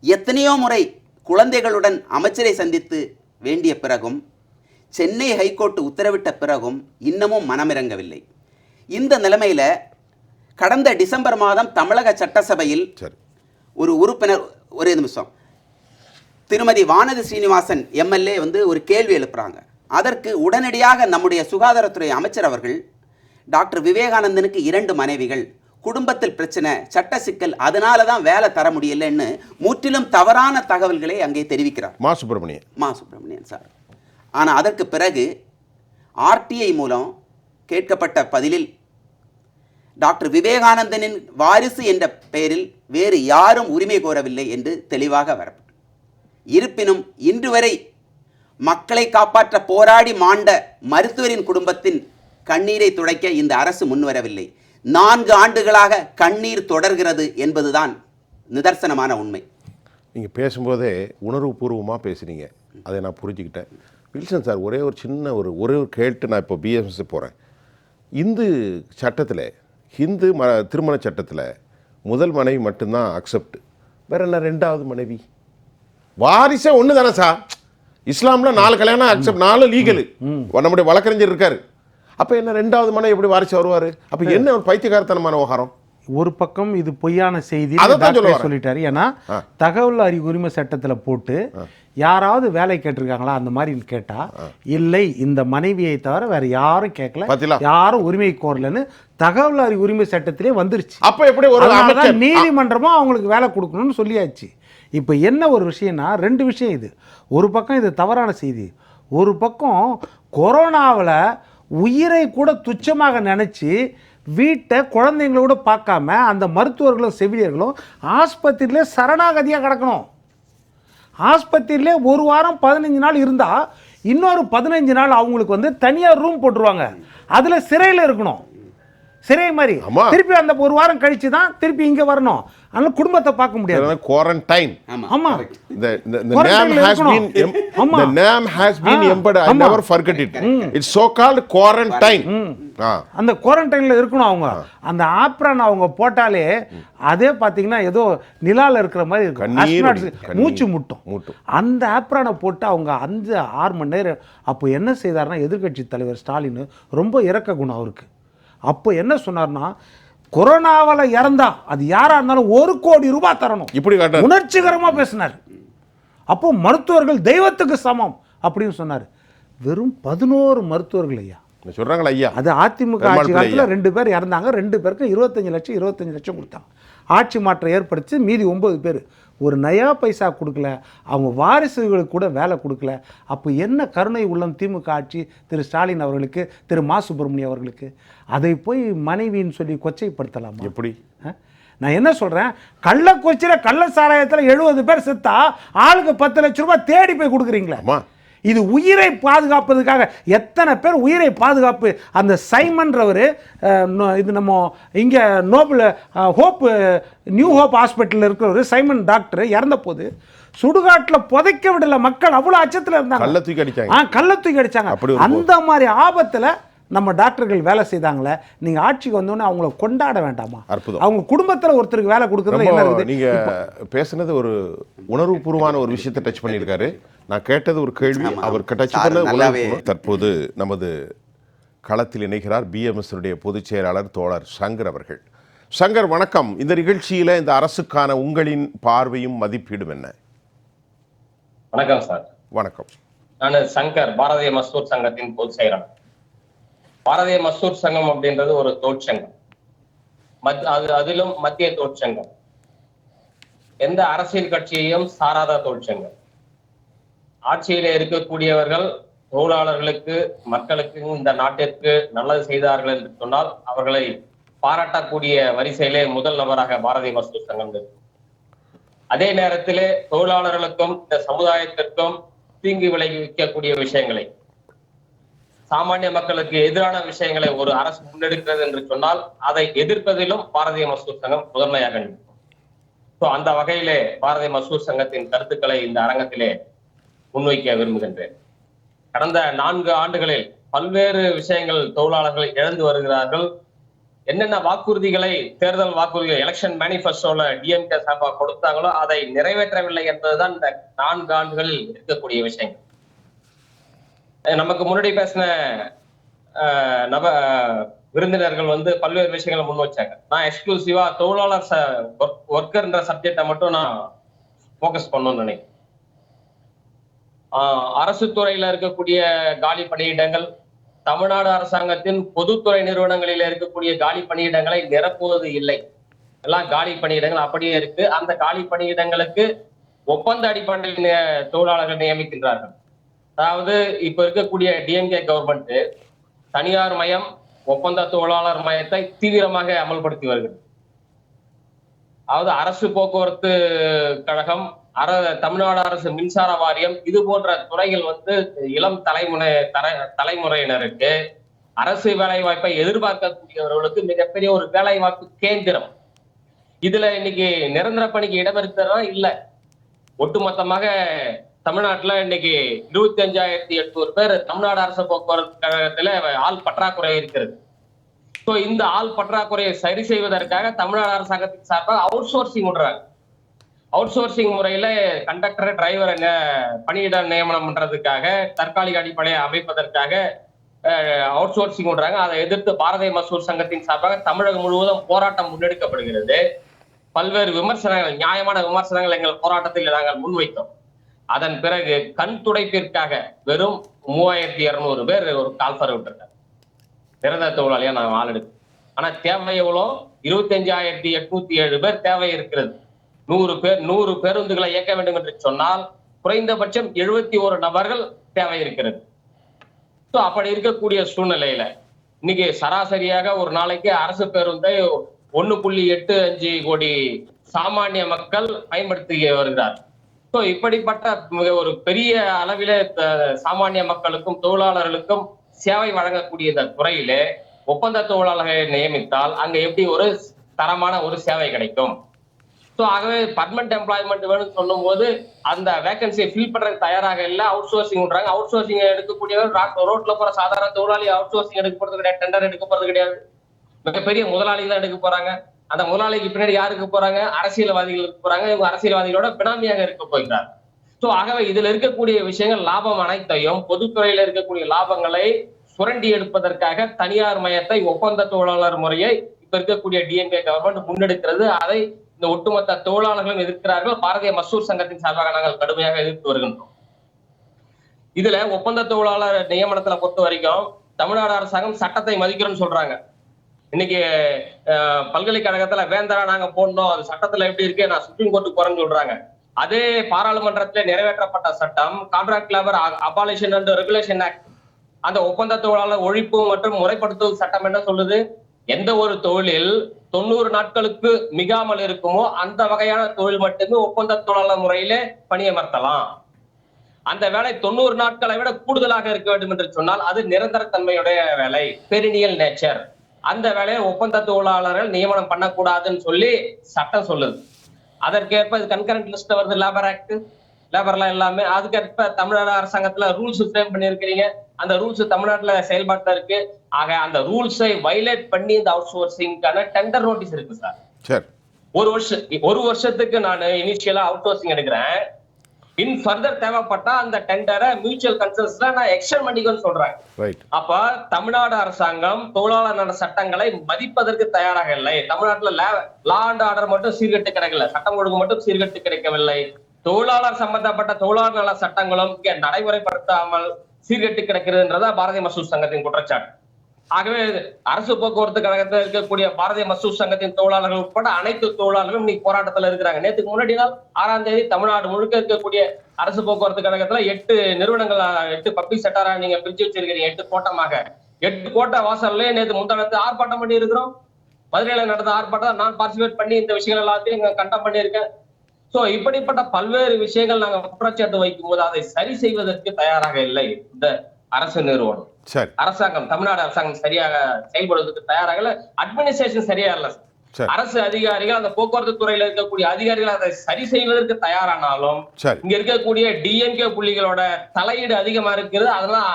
எத்தனையோ முறை குழந்தைகளுடன் அமைச்சரை சந்தித்து வேண்டிய பிறகும், சென்னை ஹைகோர்ட் உத்தரவிட்ட பிறகும் இன்னமும் மனமிறங்கவில்லை. இந்த நிலைமையில் கடந்த டிசம்பர் மாதம் தமிழக சட்டசபையில் ஒரு உறுப்பினர், ஒரே நிமிஷம், திருமதி வானதி ஸ்ரீனிவாசன் எம்எல்ஏ வந்து ஒரு கேள்வி எழுப்புறாங்க. அதற்கு உடனடியாக நம்முடைய சுகாதாரத்துறை அமைச்சர் அவர்கள், டாக்டர் விவேகானந்தனுக்கு 2 மனைவிகள், குடும்பத்தில் பிரச்சனை, சட்ட சிக்கல், அதனால தான் வேலை தர முடியலன்னு முற்றிலும் தவறான தகவல்களை அங்கே தெரிவிக்கிறார் மா சுப்பிரமணியன் சார். ஆனால் அதற்கு பிறகு ஆர்டிஐ மூலம் கேட்கப்பட்ட பதிலில் டாக்டர் விவேகானந்தனின் வாரிசு என்ற பெயரில் வேறு யாரும் உரிமை கோரவில்லை என்று தெளிவாக வரப்பட்டது. இருப்பினும் இன்று வரை மக்களை காப்பாற்ற போராடி மாண்ட மருத்துவரின் குடும்பத்தின் கண்ணீரை துடைக்க இந்த அரசு முன்வரவில்லை. 4 ஆண்டுகளாக கண்ணீர் தொடர்கிறது என்பதுதான் நிதர்சனமான உண்மை. நீங்கள் பேசும்போதே உணர்வுபூர்வமாக பேசுனீங்க, அதை நான் புரிஞ்சுக்கிட்டேன். வில்சன் சார், ஒரே ஒரு கேட்டு நான் இப்போ பிஎம்எஸ் போகிறேன். இந்து சட்டத்தில், ஹிந்து திருமண சட்டத்தில் முதல் மனைவி மட்டும்தான் அக்செப்ட், வேற என்ன 2வது மனைவி? வாரிசே ஒன்று தானே சார். இஸ்லாமில் 4 கல்யாணம் அக்செப்ட், 4 லீகலு. நம்முடைய வழக்கறிஞர் இருக்காரு. அப்போ என்ன 2வது மனைவி எப்படி வாரிசு வருவார்? அப்போ என்ன ஒரு பைத்தியகாரத்தனமான விவகாரம்? ஒரு பக்கம் இது பொய்யான செய்தி சொல்லிட்டாரு. ஏன்னா தகவல் அறிவு உரிமை சட்டத்தில் போட்டு யாராவது வேலை கேட்டிருக்காங்களா அந்த மாதிரி கேட்டா இல்லை, இந்த மனைவியை தவிர வேற யாரும் கேட்கல, யாரும் உரிமை கோரலன்னு தகவல் அறிவு உரிமை சட்டத்திலே வந்துருச்சு. அப்ப எப்படி ஒரு நீதிமன்றமும் அவங்களுக்கு வேலை கொடுக்கணும்னு சொல்லியாச்சு. இப்போ என்ன ஒரு விஷயம்னா 2 விஷயம். இது ஒரு பக்கம் இது தவறான செய்தி, ஒரு பக்கம் கொரோனாவில் உயிரை கூட துச்சமாக நினச்சி வீட்டை குழந்தைங்களோட பார்க்காம அந்த மருத்துவர்களும் செவிலியர்களும் ஆஸ்பத்திரியிலே சரணாகதியாக கிடக்கணும். ஆஸ்பத்திரியிலே ஒரு வாரம் 15 நாள் இருந்தால் இன்னொரு 15 நாள் அவங்களுக்கு வந்து தனியார் ரூம் போட்டுருவாங்க, அதில் சிறையில் இருக்கணும். சிறை மாதிரி திருப்பி அந்த ஒரு வாரம் கழிச்சு தான் திருப்பி இங்கே வரணும். அதனால குடும்பத்தை பார்க்க முடியாது. குவாரண்டைன். ஆமா, the name has been the name has been embedded. I never forget it. It's so called quarantine. அந்த குவாரண்டைன்ல இருக்கணும் அவங்க. அந்த ஆப்ரான் அவங்க போட்டாலே அதே பாத்தீங்கன்னா ஏதோ நிலால இருக்கிற மாதிரி இருக்கும், மூச்சு முட்டும். அந்த ஆப்ரானை போட்டு அவங்க 5-6 மணி நேரம். அப்போ என்ன செய்தார்னா எதிர்கட்சி தலைவர் ஸ்டாலின் ரொம்ப இரக்க குணம் அவருக்கு. அப்போ என்ன சொன்னார்னா, கொரோனாவில் இறந்தா அது யாரா இருந்தாலும் 1 கோடி ரூபாய் தரணும், இப்படி உணர்ச்சிகரமா பேசினார். அப்போ மருத்துவர்கள் தெய்வத்துக்கு சமம் அப்படின்னு சொன்னார். வெறும் 11 மருத்துவர்கள் ஐயா சொல்றாங்களா ஐயா? அது அதிமுக ஆட்சி காலத்தில் 2 பேர் இறந்தாங்க. 2 பேருக்கு 25 லட்சம் கொடுத்தாங்க. ஆட்சி மாற்றம் ஏற்படுத்தி மீதி 9 பேர் ஒரு நயா பைசா கொடுக்கல, அவங்க வாரிசுகளுக்கு கூட வேலை கொடுக்கல. அப்போ என்ன கருணை உள்ளம் திமுக ஆட்சி திரு ஸ்டாலின் அவர்களுக்கு, திரு மா சுப்பிரமணியம் அவர்களுக்கு. அதை போய் மனைவின்னு சொல்லி கொச்சைப்படுத்தலாமா? எப்படி? நான் என்ன சொல்கிறேன், கள்ளக்குறிச்சியில் கள்ள சாராயத்தில் 70 பேர் செத்தா ஆளுக்கு 10 லட்ச ரூபாய் தேடி போய் கொடுக்குறீங்களா? இது உயிரை பாதுகாப்பதுக்காக எத்தனை பேர் உயிரை பாதுகாப்பு. அந்த சைமன்றவர், இது நம்ம இங்கே நோபல் நியூ ஹோப் ஹாஸ்பிட்டலில் இருக்கிறவர் சைமன் டாக்டர் இறந்த போது சுடுகாட்டில் புதைக்க விடல, மக்கள் அவ்வளோ அச்சத்தில் இருந்தாங்க, கள்ள தூக்கி அடிச்சாங்க. அந்த மாதிரி ஆபத்தில் நம்ம டாக்டர்கள் வேலை செய்தாங்களே. நீங்க ஆட்சிக்கு வந்தோடனே அவங்கள கொண்டாட வேண்டாமா? அவங்க குடும்பத்தில் ஒருத்தருக்கு வேலை கொடுக்கறது என்ன இருக்குது? நீங்க பேசுனது ஒரு உணர்வுபூர்வமான ஒரு விஷயத்தை டச் பண்ணியிருக்காரு. நான் கேட்டது ஒரு கேள்வி, அவர் டச் பண்ணது. தற்போது நமது களத்தில் இணைகிறார் பிஎம்எஸ் பொதுச் செயலாளர் தோழர் சங்கர் அவர்கள். சங்கர் வணக்கம். இந்த நிகழ்ச்சியில இந்த அரசுக்கான உங்களின் பார்வையும் மதிப்பீடும் என்ன? வணக்கம் சார். வணக்கம். நான் சங்கர், பாரதிய மஸ்தூர் சங்கத்தின் பொதுச் செயலாளர். பாரதிய மஸ்தூர் சங்கம் அப்படின்றது ஒரு தொழிற்சங்கம். அதிலும் மத்திய தொழிற்சங்கம், எந்த அரசியல் கட்சியையும் சாராத தொழிற்சங்கம். ஆட்சியில இருக்கக்கூடியவர்கள் தொழிலாளர்களுக்கு, மக்களுக்கு, இந்த நாட்டிற்கு நல்லது செய்தார்கள் என்று சொன்னால் அவர்களை பாராட்டக்கூடிய வரிசையிலே முதல் நபராக பாரதிய மஸ்தூர் சங்கம் இருக்கு. அதே நேரத்திலே தொழிலாளர்களுக்கும் இந்த சமுதாயத்திற்கும் தீங்கு விளைவிக்கக்கூடிய விஷயங்களை, சாமானிய மக்களுக்கு எதிரான விஷயங்களை ஒரு அரசு முன்னெடுக்கிறது என்று சொன்னால் அதை எதிர்ப்பதிலும் பாரதிய மஸ்தூர் சங்கம் முதன்மையாக நிற்கும். அந்த வகையிலே பாரதிய மஸ்தூர் சங்கத்தின் கருத்துக்களை இந்த அரங்கத்திலே முன்வைக்க விரும்புகின்றேன். கடந்த 4 ஆண்டுகளில் பல்வேறு விஷயங்கள் தொழிலாளர்கள் இழந்து வருகிறார்கள். என்னென்ன வாக்குறுதிகளை, தேர்தல் வாக்குறுதிகள், எலெக்ஷன் மேனிபெஸ்டோல டிஎம்கே சார்பாக கொடுத்தாங்களோ அதை நிறைவேற்றவில்லை என்பதுதான் இந்த 4 ஆண்டுகளில் இருக்கக்கூடிய விஷயங்கள். நமக்கு முன்னாடி பேசின விருந்தினர்கள் பல்வேறு விஷயங்களை முன் வச்சாங்க. நான் எக்ஸ்க்ளூசிவா தொழிலாளர் ஒர்க்கர்ன்ற சப்ஜெக்டை மட்டும் நான் போக்கஸ் பண்ணணும்னு நினைக்கிறேன். அரசு துறையில இருக்கக்கூடிய காலி பணியிடங்கள், தமிழ்நாடு அரசாங்கத்தின் பொதுத்துறை நிறுவனங்களில் இருக்கக்கூடிய காலி பணியிடங்களை நிரப்புவது இல்லை. எல்லாம் காலி பணியிடங்கள் அப்படியே இருக்கு. அந்த காலி பணியிடங்களுக்கு ஒப்பந்த அடிப்படையில் தொழிலாளர்கள் நியமிக்கின்றார்கள். அதாவது இப்ப இருக்கக்கூடிய டிஎம்கே கவர்மெண்ட் தனியார் மயம், ஒப்பந்த தொழிலாளர் மயத்தை தீவிரமாக அமல்படுத்தி வருகிறது. அதாவது அரசு போக்குவரத்து கழகம், தமிழ்நாடு அரசு மின்சார வாரியம், இது போன்ற துறைகள் இளம் தலைமுறையினருக்கு அரசு வேலை வாய்ப்பை எதிர்பார்க்கக்கூடியவர்களுக்கு மிகப்பெரிய ஒரு வேலை வாய்ப்பு கேந்திரம். இதுல இன்னைக்கு நிரந்தர பணிக்கு இடம் இருக்கிறதா இல்ல. ஒட்டுமொத்தமாக தமிழ்நாட்டுல இன்னைக்கு 25,800 பேர் தமிழ்நாடு அரசு போக்குவரத்து கழகத்துல ஆள் பற்றாக்குறை இருக்கிறது. இந்த ஆள் பற்றாக்குறையை சரி செய்வதற்காக தமிழ்நாடு அரசாங்கத்தின் சார்பாக அவுட் சோர்சிங் விடுறாங்க. அவுட் சோர்சிங் முறையில கண்டக்டர், டிரைவர் பணியிட நியமனம் பண்றதுக்காக, தற்காலிக அடிப்படையை அமைப்பதற்காக அவுட் சோர்சிங் விடுறாங்க. அதை எதிர்த்து பாரதிய மஸ்தூர் சங்கத்தின் சார்பாக தமிழகம் முழுவதும் போராட்டம் முன்னெடுக்கப்படுகிறது. பல்வேறு விமர்சனங்கள், நியாயமான விமர்சனங்கள் எங்கள் போராட்டத்தில் நாங்கள் முன்வைத்தோம். அதன் பிறகு கண் துடைப்பிற்காக வெறும் 3200 பேர் ஒரு கால்ஃபர் விட்டுருக்காங்க. நிரந்தர தொழிலாளியா நான் ஆள் எடுக்க. ஆனா தேவை எவ்வளோ? 25,807 பேர் தேவை இருக்கிறது. 100 பேருந்துகளை இயக்க வேண்டும் என்று சொன்னால் குறைந்தபட்சம் 71 நபர்கள் தேவை இருக்கிறது. அப்படி இருக்கக்கூடிய சூழ்நிலையில இன்னைக்கு சராசரியாக ஒரு நாளைக்கு அரசு பேருந்தை 1.85 கோடி சாமானிய மக்கள் பயன்படுத்தி வருகிறார். இப்படிப்பட்ட ஒரு பெரிய அளவில சாமானிய மக்களுக்கும் தொழிலாளர்களுக்கும் சேவை வழங்கக்கூடிய இந்த துறையிலே ஒப்பந்த தொழிலாளர்களை நியமித்தால் அங்க எப்படி ஒரு தரமான ஒரு சேவை கிடைக்கும்? ஆகவே பர்மனன்ட் எம்ப்ளாய்மெண்ட் வேணும்னு சொல்லும் போது அந்த வேகன்சியை ஃபில் பண்றதுக்கு தயாராக இல்லை. அவுட் சோர்சிங் விடுறாங்க. அவுட் சோர்சிங் எடுக்கக்கூடியவர் ரோட்ல போற சாதாரண தொழிலாளி அவுட் சோர்சிங் எடுக்க போறது கிடையாது, டெண்டர் எடுக்க போறது கிடையாது. மிகப்பெரிய முதலாளி தான் எடுக்க போறாங்க. அந்த முதலாளிக்கு பின்னாடி யாருக்கு போறாங்க? அரசியல்வாதிகளுக்கு போறாங்க. இவங்க அரசியல்வாதிகளோட பினாமியாக இருக்க போகிறார். ஆகவே இதுல இருக்கக்கூடிய விஷயங்கள், லாபம் அனைத்தையும், பொதுத்துறையில இருக்கக்கூடிய லாபங்களை சுரண்டி எடுப்பதற்காக தனியார் மயத்தை, ஒப்பந்த தொழிலாளர் முறையை இப்ப இருக்கக்கூடிய டிஎம்கே கவர்மெண்ட் முன்னெடுக்கிறது. அதை இந்த ஒட்டுமொத்த தொழிலாளர்களும் எதிர்க்கிறார்கள். பாரதிய மஸ்தூர் சங்கத்தின் சார்பாக நாங்கள் கடுமையாக எதிர்த்து வருகின்றோம். இதுல ஒப்பந்த தொழிலாளர் நியமனத்துல பொறுத்த வரைக்கும் தமிழ்நாடு அரசாங்கம் சட்டத்தை மதிக்கிறோம்னு சொல்றாங்க. இன்னைக்கு பல்கலைக்கழகத்துல வேந்தரா நாங்க போடணும், அது சட்டத்துல எப்படி இருக்கு, நான் சுப்ரீம் கோர்ட்டுக்கு போறேன்னு சொல்றாங்க. அதே பாராளுமன்றத்தில் நிறைவேற்றப்பட்ட சட்டம் contract labour abolition and regulation act, அந்த ஒப்பந்த தொழிலாளர் ஒழிப்பு மற்றும் முறைப்படுத்தும் சட்டம் என்ன சொல்லுது? எந்த ஒரு தொழிலில் 90 நாட்களுக்கு மிகாமல் இருக்குமோ அந்த வகையான தொழில் மட்டுமே ஒப்பந்த தொழிலாளர் முறையிலே பணியமர்த்தலாம். அந்த வேலை 90 நாட்களை விட கூடுதலாக இருக்க வேண்டும் என்று சொன்னால் அது நிரந்தர தன்மையுடைய வேலை, பெரினியல் நேச்சர். அந்த வேலையை ஒப்பந்த தொழிலாளர்கள் நியமனம் பண்ணக்கூடாதுன்னு சொல்லி சட்டம் சொல்லுது. அதற்கேற்ப கன்கரண்ட் லிஸ்ட் வருது, லேபர் ஆக்ட், லேபர்லாம் எல்லாமே. அதுக்கேற்ப தமிழ்நாடு அரசாங்கத்துல ரூல்ஸ் ஃப்ரேம் பண்ணிருக்கிறீங்க. அந்த ரூல்ஸ் தமிழ்நாட்டுல செயல்பாட்டுல இருக்கு. ஆக அந்த ரூல்ஸை வயலேட் பண்ணி இந்த அவுட் சோர்சிங்கான டெண்டர் நோட்டீஸ் இருக்கு சார். ஒரு வருஷத்துக்கு நான் இனிஷியலா அவுட் சோர்சிங் எடுக்கிறேன். இன் ஃபர்தர் தேவைப்பட்டா அந்த டெண்டரை மியூச்சுவல் கன்சர்ன்ஸ்ல நான் எக்ஸ்டெண்ட் பண்ணிக்கணும்னு சொல்றாங்க. அப்ப தமிழ்நாடு அரசாங்கம் தொழிலாளர் நல சட்டங்களை மதிப்பதற்கு தயாராக இல்லை. தமிழ்நாட்டுல லா அண்ட் ஆர்டர் மட்டும் சீர்கட்டு கிடைக்கல, சட்டம் ஒழுங்கு மட்டும் சீர்கட்டு கிடைக்கவில்லை. தொழிலாளர் சம்பந்தப்பட்ட தொழிலாளர் நல சட்டங்களும் நடைமுறைப்படுத்தாமல் சீர்கட்டு கிடக்கிறதுன்றதா பாரதிய மஸ்தூர் சங்கத்தின் குற்றச்சாட்டு. ஆகவே அரசு போக்குவரத்து கழகத்தில் இருக்கக்கூடிய பாரதிய மசூர் சங்கத்தின் தொழிலாளர்கள் உட்பட அனைத்து தொழிலாளர்களும் இன்னைக்கு போராட்டத்தில் இருக்கிறாங்க. நேற்றுக்கு முன்னாடி நாள் 6ஆம் தேதி தமிழ்நாடு முழுக்க இருக்கக்கூடிய அரசு போக்குவரத்து கழகத்துல 8 நிறுவனங்கள் 8 பப்ளிக் செக்டாரா நீங்க பிரிச்சு வச்சிருக்கீங்க. 8 கோட்டமாக 8 கோட்ட வாசல்ல நேற்று முந்தானத்து ஆர்ப்பாட்டம் பண்ணி இருக்கிறோம். மதுரையில நடந்த ஆர்ப்பாட்டம் நான் பார்ட்டிசிபேட் பண்ணி இந்த விஷயங்கள் எல்லாத்தையும் கண்டம் பண்ணியிருக்கேன். சோ இப்படிப்பட்ட பல்வேறு விஷயங்கள் நாங்க குற்றச்சாட்டு வைக்கும் போது அதை சரி செய்வதற்கு தயாராக இல்லை இந்த அரசு நிறுவனம். சரி, அரசாங்கம், தமிழ்நாடு அரசாங்கம் சரியாக செயல்படுவதற்கு தயாராக இல்ல. அட்மினிஸ்ட்ரேஷன் சரியா இல்ல. சரி. அரசு அதிகாரிகள், அந்த போக்குவரத்து துறையில இருக்கக்கூடிய அதிகாரிகள் அதை சரி செய்வதற்கு தயாரானாலும் சரி. இங்க இருக்கக்கூடிய டிஎம்கே புள்ளிகளோட தலையீடு அதிகமா இருக்குது. அதெல்லாம்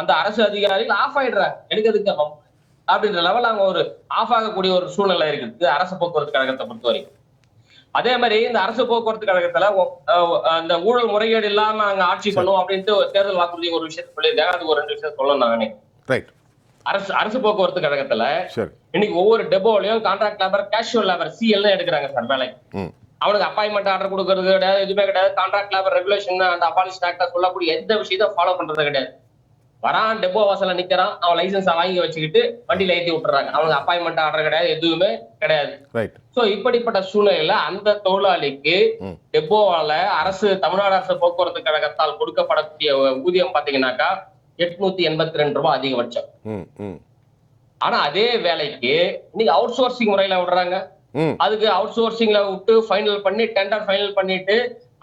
அந்த அரசு அதிகாரிகள் ஆஃப் ஆயிடுறாங்க. எடுக்கிறதுக்கு அப்படின்ற லெவல் அவங்க ஒரு ஆஃப் ஆகக்கூடிய ஒரு சூழ்நிலை இருக்குது அரசு போக்குவரத்து கழகத்தை பொறுத்த வரைக்கும். அதே மாதிரி இந்த அரசு போக்குவரத்து கழகத்துல அந்த ஊழல் முறைகேடு இல்லாம அங்க ஆட்சி பண்ணுவோம் அப்படின்ட்டு தேர்தல் வாக்குறுதி ஒரு விஷயத்த சொல்லியிருக்காங்க. அதுக்கு ஒரு 2 விஷயத்த சொல்லணும் நானே. ரைட். அரசு போக்குவரத்து கழகத்துல சரி. இன்னைக்கு ஒவ்வொரு டெபோலையும் contract labour, casual labour, CL எடுக்கிறாங்க சார் வேலை. அவனுக்கு அப்பாயின்மெண்ட் ஆர்டர் கொடுக்கறது கிடையாது, எதுவுமே கிடையாது. கான்ட்ராக்ட் லேபர் ரெகுலேஷன் அந்த அபாலிஷ் ஆக்டா சொல்லக்கூடிய எந்த விஷயத்தை ஃபாலோ பண்றது கிடையாது. வரான், டெபோ வாசல்ல நிக்கிறான், அவன் லைசன்ஸ் வாங்கி வச்சுக்கிட்டு வண்டியில ஏற்றி விட்டுறாங்க. அவனுக்கு அப்பாயின்மெண்ட் ஆர்டர் கிடையாது, எதுவுமே கிடையாது. சோ இப்படிப்பட்ட சூழ்நிலையில அந்த தொழிலாளிக்கு டெபோவால தமிழ்நாடு அரசு போக்குவரத்து கழகத்தால் கொடுக்கப்படக்கூடிய ஊதியம் பாத்தீங்கன்னாக்கா 882 ரூபாய் அதிகபட்சம். ஆனா அதே வேலைக்கு இன்னைக்கு அவுட் சோர்சிங் முறையில விடுறாங்க. அதுக்கு அவுட் சோர்சிங்ல விட்டு ஃபைனல் பண்ணி டெண்டர் ஃபைனல் பண்ணிட்டு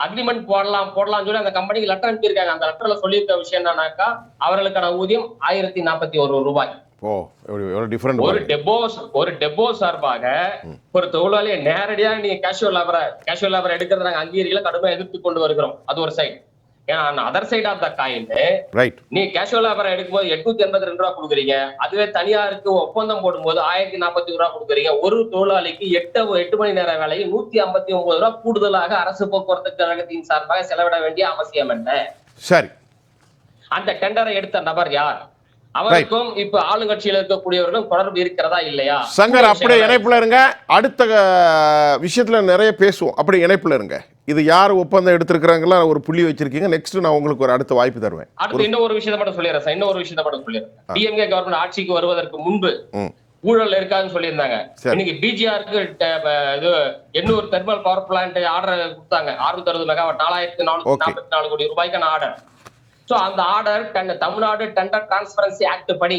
அக்ரிமெண்ட் போடலாம் சொல்லி அந்த கம்பெனிக்கு லெட்டர் அனுப்பியிருக்காங்க. அந்த லெட்டர்ல சொல்லியிருக்க விஷயம் என்னன்னாக்கா அவர்களுக்கான ஊதியம் 1041 ரூபாய். ஒரு டெபோ சார்பாக ஒரு தொழிலாளியை நேரடியாக நீங்க கேஷுவல் லேபர் எடுக்கிறது நாங்க அங்கீகரிக்கல, கடுமையா எதிர்த்து கொண்டு வருகிறோம். அது ஒரு சைடு. ஏன்னா other side of the coin நீ கேஷுவல் லேபரை எடுக்கும்போது 882 ரூபாய் கொடுக்குறீங்க. அதுவே தனியாருக்கு ஒப்பந்தம் போடும்போது 1041 ரூபாய் கொடுக்குறீங்க. ஒரு தொழிலாளிக்கு 8 மணி நேர வேலையை 159 ரூபாய் கூடுதலாக அரசு போக்குவரத்து கழகத்தின் சார்பாக செலவிட வேண்டிய அவசியம் என்ன? சரி. அந்த டெண்டரை எடுத்த நபர் யார்? அவருக்கும் இப்ப ஆளுங்கட்சியில் இருக்கக்கூடியவர்களும் தொடர்பு இருக்கிறதா இல்லையா? சங்கர், அப்படியே இணைப்புல இருங்க. அடுத்த விஷயத்துல நிறைய பேசுவோம். அப்படி இணைப்புல இருங்க. இது யார் ஒப்பந்தம் எடுத்திருக்கிறாங்களா ஒரு புள்ளி வச்சிருக்கீங்க. நெக்ஸ்ட் நான் உங்களுக்கு ஒரு அடுத்த வாய்ப்பு தருவேன். அடுத்து இன்னொரு விஷயத்தை மட்டும் சொல்லிடுறேன். டிஎம்கே கவர்மெண்ட் ஆட்சிக்கு வருவதற்கு முன்பு ஊழல் இருக்காதுன்னு சொல்லியிருந்தாங்க. இன்னைக்கு பிஜிஆருக்கு 800 தெர்மல் பவர் பிளான்ட் ஆர்டர் கொடுத்தாங்க. 660 மெகாவாட் 4444 கோடி ரூபாய்க்கான ஆர்டர். சோ அந்த order Tamil Nadu tender transparency act படி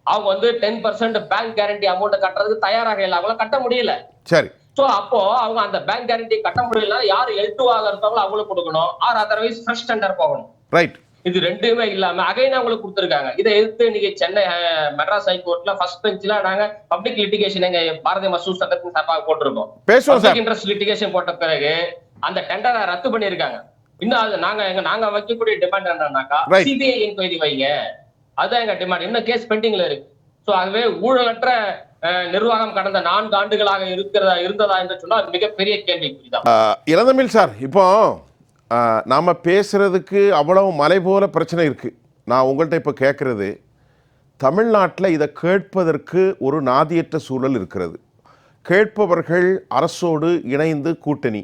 அவங்க 10% பேங்க் கேரண்டி அமௌண்ட் கட்டுறதுக்கு தயாராக இல்லை. அவங்கள கட்ட முடியல. சரி. சோ அப்போ அவங்க அந்த பேங்க் கேரண்டி கட்ட முடியல, யாரு L2 இருக்காங்களோ அவங்களுக்கு கொடுக்கணும், ஆர் அதர்வைஸ் ஃப்ரெஷ் டெண்டர் போகணும். ரைட். இது ரெண்டுமே இல்லாம அகைன் அவங்களுக்கு கொடுத்திருக்காங்க. இதை எதிர்த்து இன்னைக்கு சென்னை மெட்ராஸ் ஹைகோர்ட்ல ஃபர்ஸ்ட் பெஞ்ச்ல நாங்க பப்ளிக் லிட்டிகேஷன் எங்க பாரதிய மசூர் சங்கத்தின் சார்பாக போட்டிருக்கோம். பப்ளிக் இன்ட்ரெஸ்ட் லிட்டிகேஷன் போட்ட பிறகு அந்த டெண்டரை ரத்து பண்ணிருக்காங்க. இன்னும் அது நாங்க வைக்கக்கூடிய டிமாண்ட் என்னன்னாக்கா சிபிஐ என்கொயரி வைங்க. அதுதான் எங்க டிமாண்ட். இன்னும் கேஸ் பெண்டிங்ல இருக்கு. சோ ஆகவே ஊழலற்ற நிர்வாகம் கடந்த 4 ஆண்டுகளாக இருந்ததா என்று சொன்னால் மிகப்பெரிய கேள்விக்குறிதான். இளந்தமிழ் சார், இப்போ நாம பேசுறதுக்கு அவ்வளவு மலை போல பிரச்சனை இருக்கு. நான் உங்கள்கிட்ட இப்போ கேட்கறது, தமிழ்நாட்டில் இதை கேட்பதற்கு ஒரு நாதியற்ற சூழல் இருக்கிறது. கேட்பவர்கள் அரசோடு இணைந்து கூட்டணி,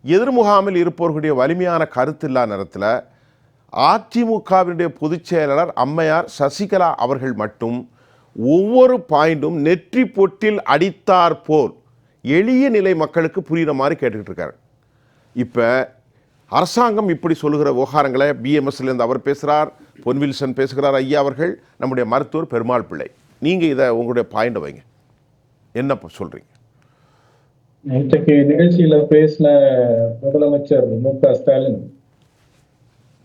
எதிர்முகாமில் இருப்பவர்களுடைய வலிமையான கருத்தில்லா நேரத்தில் அதிமுகவினுடைய பொதுச் செயலாளர் அம்மையார் சசிகலா அவர்கள் மட்டும் ஒவ்வொரு பாயிண்டும் நெற்றி பொட்டில் அடித்தார் போல் எளிய நிலை மக்களுக்கு புரிகிற மாதிரி கேட்டுக்கிட்டு இருக்காரு. இப்போ அரசாங்கம் இப்படி சொல்லுகிற விவகாரங்களை பிஎம்எஸ்லேருந்து அவர் பேசுகிறார், பொன்வில்சன் பேசுகிறார், ஐயா அவர்கள், நம்முடைய மருத்துவர் பெருமாள் பிள்ளை. நீங்கள் இதை உங்களுடைய பாயிண்டை வைங்க, என்ன சொல்கிறீங்க? இன்றைக்கு நிகழ்ச்சியில பேசின முதலமைச்சர் மு.க. ஸ்டாலின்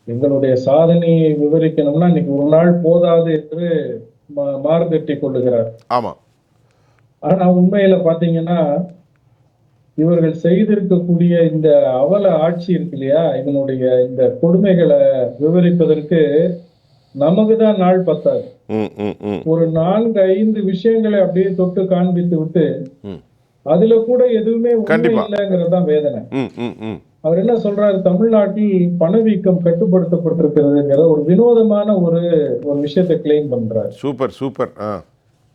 எங்களுடைய சாதனையை விவரிக்கணும்னா இன்னைக்கு ஒரு நாள் போதாது என்று மாறுதட்டி கொள்ளுகிறார். ஆமா. ஆனா உண்மையில பாத்தீங்கன்னா இவர்கள் செய்திருக்கக்கூடிய இந்த அவல ஆட்சி இருக்கு இல்லையா, இதனுடைய இந்த கொடுமைகளை விவரிப்பதற்கு நமக்குதான் நாள் பத்தாது. ஒரு 4-5 விஷயங்களை அப்படியே தொட்டு காண்பித்து விட்டு அதுல கூட எதுவுமே இல்லைங்கிறதுதான் வேதனை. அவர் என்ன சொல்றாரு, தமிழ்நாட்டில் பணவீக்கம் கட்டுப்படுத்தப்பட்டிருக்கிறதுங்கிற ஒரு வினோதமான ஒரு விஷயத்தை கிளைம் பண்றாரு. Super super.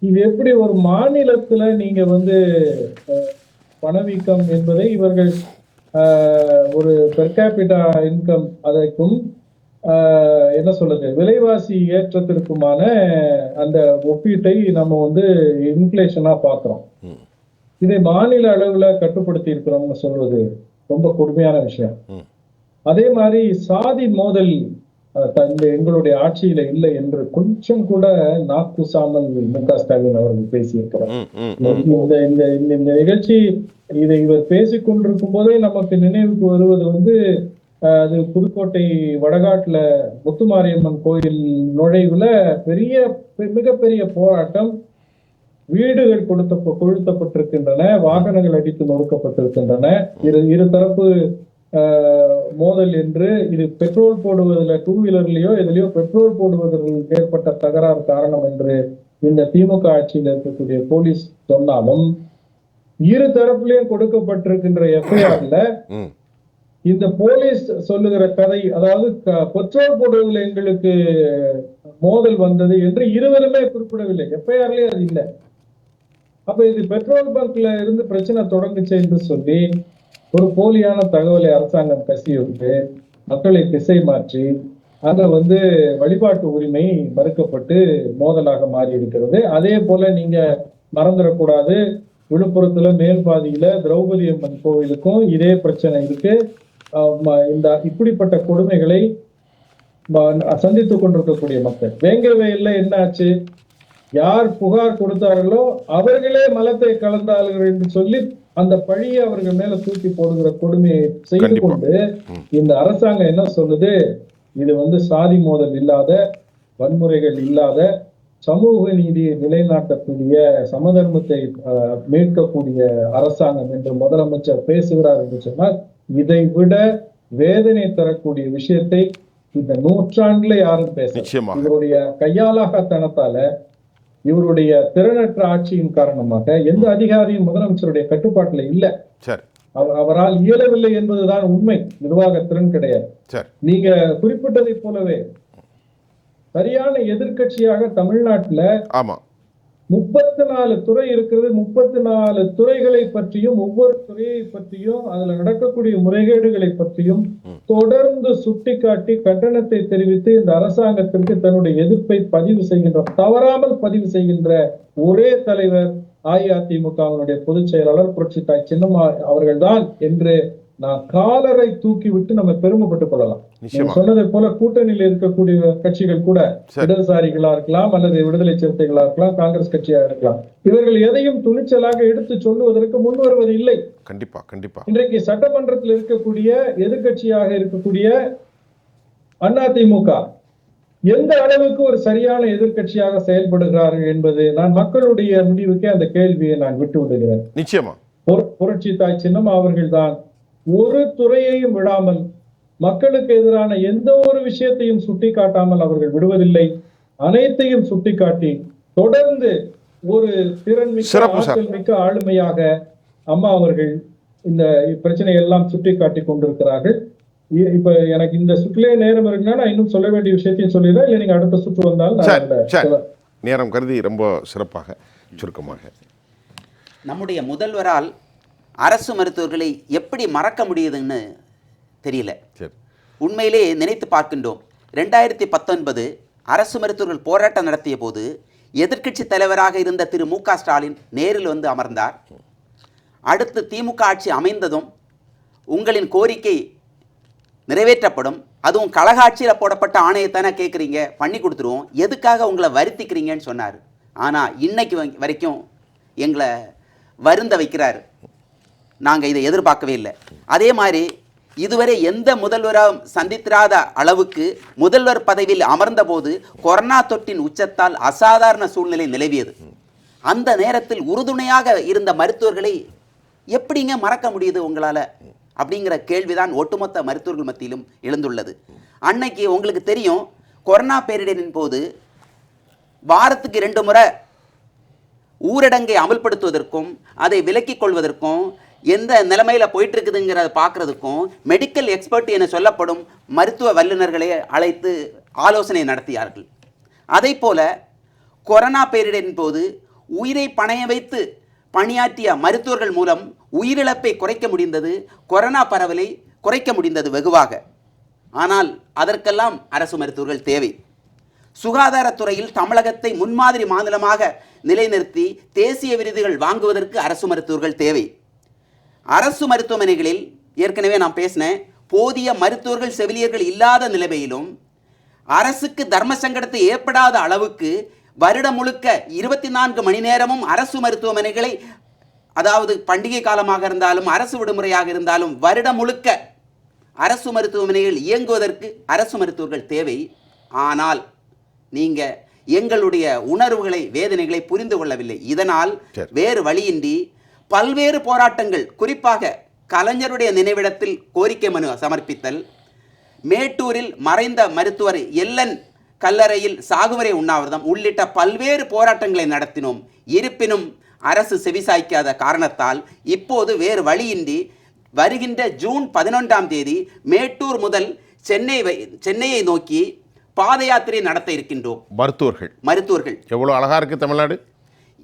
இது எப்படி ஒரு மாநிலத்துல நீங்க பணவீக்கம் என்பதை இவர்கள் ஒரு பெர் கேபிட்டா இன்கம் அதற்கும் என்ன சொல்றது, விலைவாசி ஏற்றத்திற்குமான அந்த ஒப்பீட்டை நம்ம வந்து இன்ஃபிளேஷனா பார்க்கிறோம். இதை மாநில அளவுல கட்டுப்படுத்தி இருக்கிறோம்னு சொல்வது ரொம்ப கொடுமையான விஷயம். அதே மாதிரி சாதி மோதல் இந்த எங்களுடைய ஆட்சியில இல்லை என்று கொஞ்சம் கூட நாக்கூசாமல் மு.க. ஸ்டாலின் அவர்கள் பேசியிருக்கிறார். இந்த நிகழ்ச்சி இதை இவர் பேசிக் கொண்டிருக்கும் போதே நமக்கு நினைவுக்கு வருவது வந்து அது புதுக்கோட்டை வடகாட்டுல முத்துமாரியம்மன் கோயில் நுழைவுல மிகப்பெரிய போராட்டம், வீடுகள் கொளுத்தப்பட்டிருக்கின்றன, வாகனங்கள் அடித்து நொறுக்கப்பட்டிருக்கின்றன. இரு தரப்பு மோதல் என்று இது பெட்ரோல் போடுவதில் டூ வீலர்லயோ எதுலயோ பெட்ரோல் போடுவதில் ஏற்பட்ட தகராறு காரணம் என்று இந்த திமுக ஆட்சியில் இருக்கக்கூடிய போலீஸ் சொன்னாலும், இரு தரப்புலயும் கொடுக்கப்பட்டிருக்கின்ற எஃப்ஐஆர்ல இந்த போலீஸ் சொல்லுகிற கதை, அதாவது பெட்ரோல் போடுவதில் எங்களுக்கு மோதல் வந்தது என்று இருவருமே குறிப்பிடவில்லை. எஃப்ஐஆர்லயே அது இல்லை. அப்ப இது பெட்ரோல் பங்க்ல இருந்து பிரச்சனை தொடங்குச்சு என்று சொல்லி ஒரு போலியான தகவலை அரசாங்கம் கசிவிட்டு மக்களை திசை மாற்றி அங்க வந்து வழிபாட்டு உரிமை மறுக்கப்பட்டு மோதலாக மாறி இருக்கிறது. அதே போல நீங்க மறந்துடக்கூடாது, விழுப்புரத்துல மேல்பாதியில திரௌபதி அம்மன் கோவிலுக்கும் இதே பிரச்சனை இருக்கு. இந்த இப்படிப்பட்ட கொடுமைகளை சந்தித்துக் கொண்டிருக்கக்கூடிய மக்கள், வேங்கை வயல்ல என்ன ஆச்சு, யார் புகார் கொடுத்தார்களோ அவர்களே மலத்தை கலந்தார்கள் என்று சொல்லி அந்த பழியை அவர்கள் மேல தூக்கி போடுகிற கொடுமையை செய்து கொண்டு இந்த அரசாங்கம் என்ன சொல்லுது, இது வந்து சாதி மோதல் இல்லாத, வன்முறைகள் இல்லாத, சமூக நீதியை நிலைநாட்டக்கூடிய, சமதர்மத்தை மீட்கக்கூடிய அரசாங்கம் என்று முதலமைச்சர் பேசுகிறார் என்று சொன்னால், இதை விட வேதனை தரக்கூடிய விஷயத்தை இந்த நூற்றாண்டுல யாரும் பேச, இவருடைய கையாலாகத்தனத்தால, இவருடைய திறனற்ற ஆட்சியின் காரணமாக எந்த அதிகாரியும் முதலமைச்சருடைய கட்டுப்பாட்டுல இல்ல. அவரால் இயலவில்லை என்பதுதான் உண்மை, நிர்வாக திறன் கிடையாது. நீங்க குறிப்பிட்டதை போலவே சரியான எதிர்கட்சியாக தமிழ்நாட்டுல 34 துறை இருக்கிறது. 34 துறைகளை பற்றியும் ஒவ்வொரு துறையை பற்றியும் அதுல நடக்கக்கூடிய முறைகேடுகளை பற்றியும் தொடர்ந்து சுட்டிக்காட்டி கண்டனத்தை தெரிவித்து இந்த அரசாங்கத்திற்கு தன்னுடைய எதிர்ப்பை பதிவு செய்கின்ற, தவறாமல் பதிவு செய்கின்ற ஒரே தலைவர் அஇஅதிமுகவினுடைய பொதுச் செயலாளர் புரட்சி தாய் சின்னம்மா அவர்கள்தான் என்று நான் காலரை தூக்கி விட்டு நம்ம பெருமைப்பட்டுக் கொள்ளலாம். சொன்னதை போல கூட்டணியில் இருக்கக்கூடிய கட்சிகள் கூட இடதுசாரிகளா இருக்கலாம் அல்லது விடுதலை சிறுத்தைகளா இருக்கலாம், காங்கிரஸ் கட்சியா இருக்கலாம், இவர்கள் எதையும் துணிச்சலாக எடுத்து சொல்லுவதற்கு முன் வருவது இல்லை. கண்டிப்பா கண்டிப்பா. இன்றைக்கு சட்டமன்றத்தில் இருக்கக்கூடிய எதிர்கட்சியாக இருக்கக்கூடிய அதிமுக எந்த அளவுக்கு ஒரு சரியான எதிர்கட்சியாக செயல்படுகிறார்கள் என்பது நான் மக்களுடைய முடிவுக்கே அந்த கேள்வியை நான் விட்டு விடுகிறேன். நிச்சயமா புரட்சி தாய் சின்னம்மா அவர்கள் தான் ஒரு துறையையும் விடாமல், மக்களுக்கு எதிரான எந்த ஒரு விஷயத்தையும் சுட்டிக்காட்டாமல் அவர்கள் விடுவதில்லை. அனைத்தையும் சுட்டிக்காட்டி தொடர்ந்து ஒரு திறன்மிக்க ஆளுமையாக அம்மா அவர்கள் இந்த பிரச்சனையை எல்லாம் சுட்டிக்காட்டி கொண்டிருக்கிறார்கள். இப்ப எனக்கு இந்த சுற்றுலே நேரம் இருக்குன்னா நான் இன்னும் சொல்ல வேண்டிய விஷயத்தையும் சொல்லிடுறேன், இல்லை நீங்க அடுத்த சுற்று வந்தால் நேரம் கருதி ரொம்ப சிறப்பாக சுருக்கமாக. நம்முடைய முதல்வரால் அரசு மருத்துவர்களை எப்படி மறக்க முடியுதுன்னு தெரியல. உண்மையிலே நினைத்து பார்க்கின்றோம். 2019 அரசு மருத்துவர்கள் போராட்டம் நடத்திய போது எதிர்க்கட்சி தலைவராக இருந்த திரு மு.க. ஸ்டாலின் நேரில் வந்து அமர்ந்தார். அடுத்து திமுக ஆட்சி அமைந்ததும் உங்களின் கோரிக்கை நிறைவேற்றப்படும், அதுவும் கழக ஆட்சியில் போடப்பட்ட ஆணையத்தானே கேட்குறீங்க, பண்ணி கொடுத்துருவோம், எதுக்காக உங்களை வருத்திக்கிறீங்கன்னு சொன்னார். ஆனால் இன்னைக்கு வரைக்கும் எங்களை வருந்த வைக்கிறார். நாங்கள் இதை எதிர்பார்க்கவே இல்லை. அதே மாதிரி இதுவரை எந்த முதல்வராக சந்தித்திராத அளவுக்கு முதல்வர் பதவியில் அமர்ந்த போது கொரோனா தொற்றின் உச்சத்தால் அசாதாரண சூழ்நிலை நிலவியது. அந்த நேரத்தில் உறுதுணையாக இருந்த மருத்துவர்களை எப்படிங்க மறக்க முடியுது உங்களால் அப்படிங்கிற கேள்விதான் ஒட்டுமொத்த மருத்துவர்கள் மத்தியிலும் எழுந்துள்ளது. அன்னைக்கு உங்களுக்கு தெரியும், கொரோனா பேரிடரின் போது வாரத்துக்கு 2 முறை ஊரடங்கை அமல்படுத்துவதற்கும் அதை விலக்கிக் கொள்வதற்கும் எந்த நிலைமையில் போயிட்டு இருக்குதுங்கிறத பார்க்குறதுக்கும் மெடிக்கல் எக்ஸ்பர்ட் என சொல்லப்படும் மருத்துவ வல்லுநர்களை அழைத்து ஆலோசனை நடத்தியார்கள். அதை போல கொரோனா பேரிடரின் போது உயிரை பணைய வைத்து பணியாற்றிய மருத்துவர்கள் மூலம் உயிரிழப்பை குறைக்க முடிந்தது, கொரோனா பரவலை குறைக்க முடிந்தது வெகுவாக. ஆனால் அதற்கெல்லாம் அரசு மருத்துவர்கள் தேவை. சுகாதாரத்துறையில் தமிழகத்தை முன்மாதிரி மாநிலமாக நிலைநிறுத்தி தேசிய விருதுகள் வாங்குவதற்கு அரசு மருத்துவர்கள் தேவை. அரசு மருத்துவமனைகளில் ஏற்கனவே நான் பேசினேன், போதிய மருத்துவர்கள் செவிலியர்கள் இல்லாத நிலைமையிலும் அரசுக்கு தர்ம சங்கடத்தை ஏற்படாத அளவுக்கு வருடம் முழுக்க 24 மணி நேரமும் அரசு மருத்துவமனைகளை, அதாவது பண்டிகை காலமாக இருந்தாலும் அரசு விடுமுறையாக இருந்தாலும் வருடம் முழுக்க அரசு மருத்துவமனைகள் இயங்குவதற்கு அரசு மருத்துவர்கள் தேவை. ஆனால் நீங்க எங்களுடைய உணர்வுகளை, வேதனைகளை புரிந்து கொள்ளவில்லை. இதனால் வேறு வழியின்றி பல்வேறு போராட்டங்கள், குறிப்பாக கலைஞருடைய நினைவிடத்தில் கோரிக்கை மனு சமர்ப்பித்தல், மேட்டூரில் மறைந்த மருத்துவர் எல்லன் கல்லறையில் சாகுவரை உண்ணாவிரதம் உள்ளிட்ட பல்வேறு போராட்டங்களை நடத்தினோம். இருப்பினும் அரசு செவிசாய்க்காத காரணத்தால் இப்போது வேறு வழியின்றி வருகின்ற ஜூன் 11ஆம் தேதி மேட்டூர் முதல் சென்னையை நோக்கி பாத யாத்திரை நடத்த இருக்கின்றோம். மருத்துவர்கள் எவ்வளவு அழகா இருக்கு தமிழ்நாடு.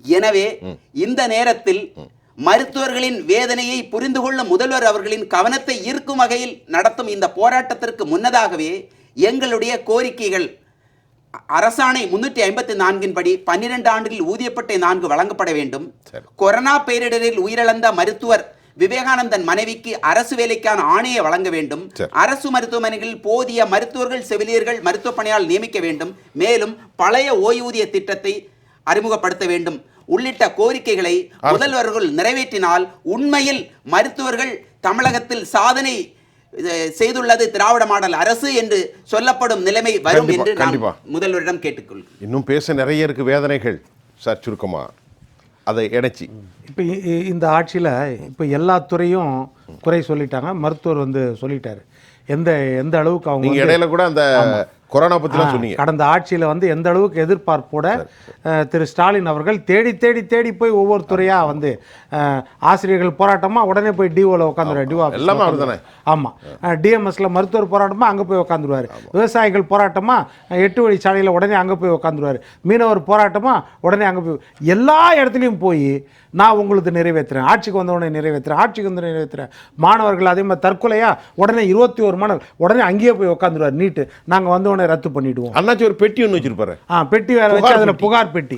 எனவே இந்த நேரத்தில் மருத்துவர்களின் வேதனையை புரிந்து கொள்ளும் முதல்வர் அவர்களின் கவனத்தை ஈர்க்கும் வகையில் நடத்தும் இந்த போராட்டத்திற்கு முன்னதாகவே எங்களுடைய கோரிக்கைகள் அரசாணை 354 படி 12 ஆண்டுகளில் ஊதியப்பட்டை 4 வழங்கப்பட வேண்டும். கொரோனா பேரிடரில் உயிரிழந்த மருத்துவர் விவேகானந்தன் மனைவிக்கு அரசு வேலைக்கான ஆணையை வழங்க வேண்டும். அரசு மருத்துவமனைகளில் போதிய மருத்துவர்கள், செவிலியர்கள், மருத்துவ பணியாளர் நியமிக்க வேண்டும். மேலும் பழைய ஓய்வூதிய திட்டத்தை அறிமுகப்படுத்த வேண்டும் உள்ளிட்ட கோரிக்கைகளை முதல்வர்கள் நிறைவேற்றினால் உண்மையில் மருத்துவர்கள் தமிழகத்தில் சாதனை செய்துள்ளது திராவிட மாடல் அரசு என்று சொல்லப்படும் நிலைமை வரும் என்று நான் முதல்வரிடம் கேட்டுக்கொள்கிறேன். இன்னும் பேச நிறைய இருக்கு வேதனைகள் சார், சுருக்கமா அதை இணைச்சி. இப்போ இந்த ஆட்சியில் இப்போ எல்லா துறையும் குறை சொல்லிட்டாங்க. மருத்துவர் சொல்லிட்டாரு. எந்த அளவுக்கு அவங்க இடையில கூட அந்த கொரோனா பற்றிலாம் சொன்னீங்க. கடந்த ஆட்சியில் எந்த அளவுக்கு எதிர்பார்ப்போட திரு ஸ்டாலின் அவர்கள் தேடி போய் ஒவ்வொரு துறையாக ஆசிரியர்கள் போராட்டமாக உடனே போய் டிஓவில் உட்காந்துருவார். டிஓ எல்லாமே ஆமாம். டிஎம்எஸ்ல மருத்துவர் போராட்டமாக அங்கே போய் உட்காந்துருவார். விவசாயிகள் போராட்டமாக 8 வழி சாலையில் உடனே அங்கே போய் உட்காந்துருவார். மீனவர் போராட்டமாக உடனே அங்கே போய் எல்லா இடத்துலையும் போய் நான் உங்களுக்கு நிறைவேற்றுறேன், ஆட்சிக்கு வந்தவுடனே நிறைவேற்றுறேன். மாணவர்கள் அதே மாதிரி தற்கொலையாக உடனே 21 மாணவர் உடனே அங்கேயே போய் உட்காந்துருவார். நீட்டு நாங்கள் வந்தவுடனே ரத்து பண்ணிடுவோம். அண்ணாச்சி ஒரு பெட்டி ஒன்று வச்சிருப்பாரு. பெட்டி வேற வச்சு அதில் புகார் பெட்டி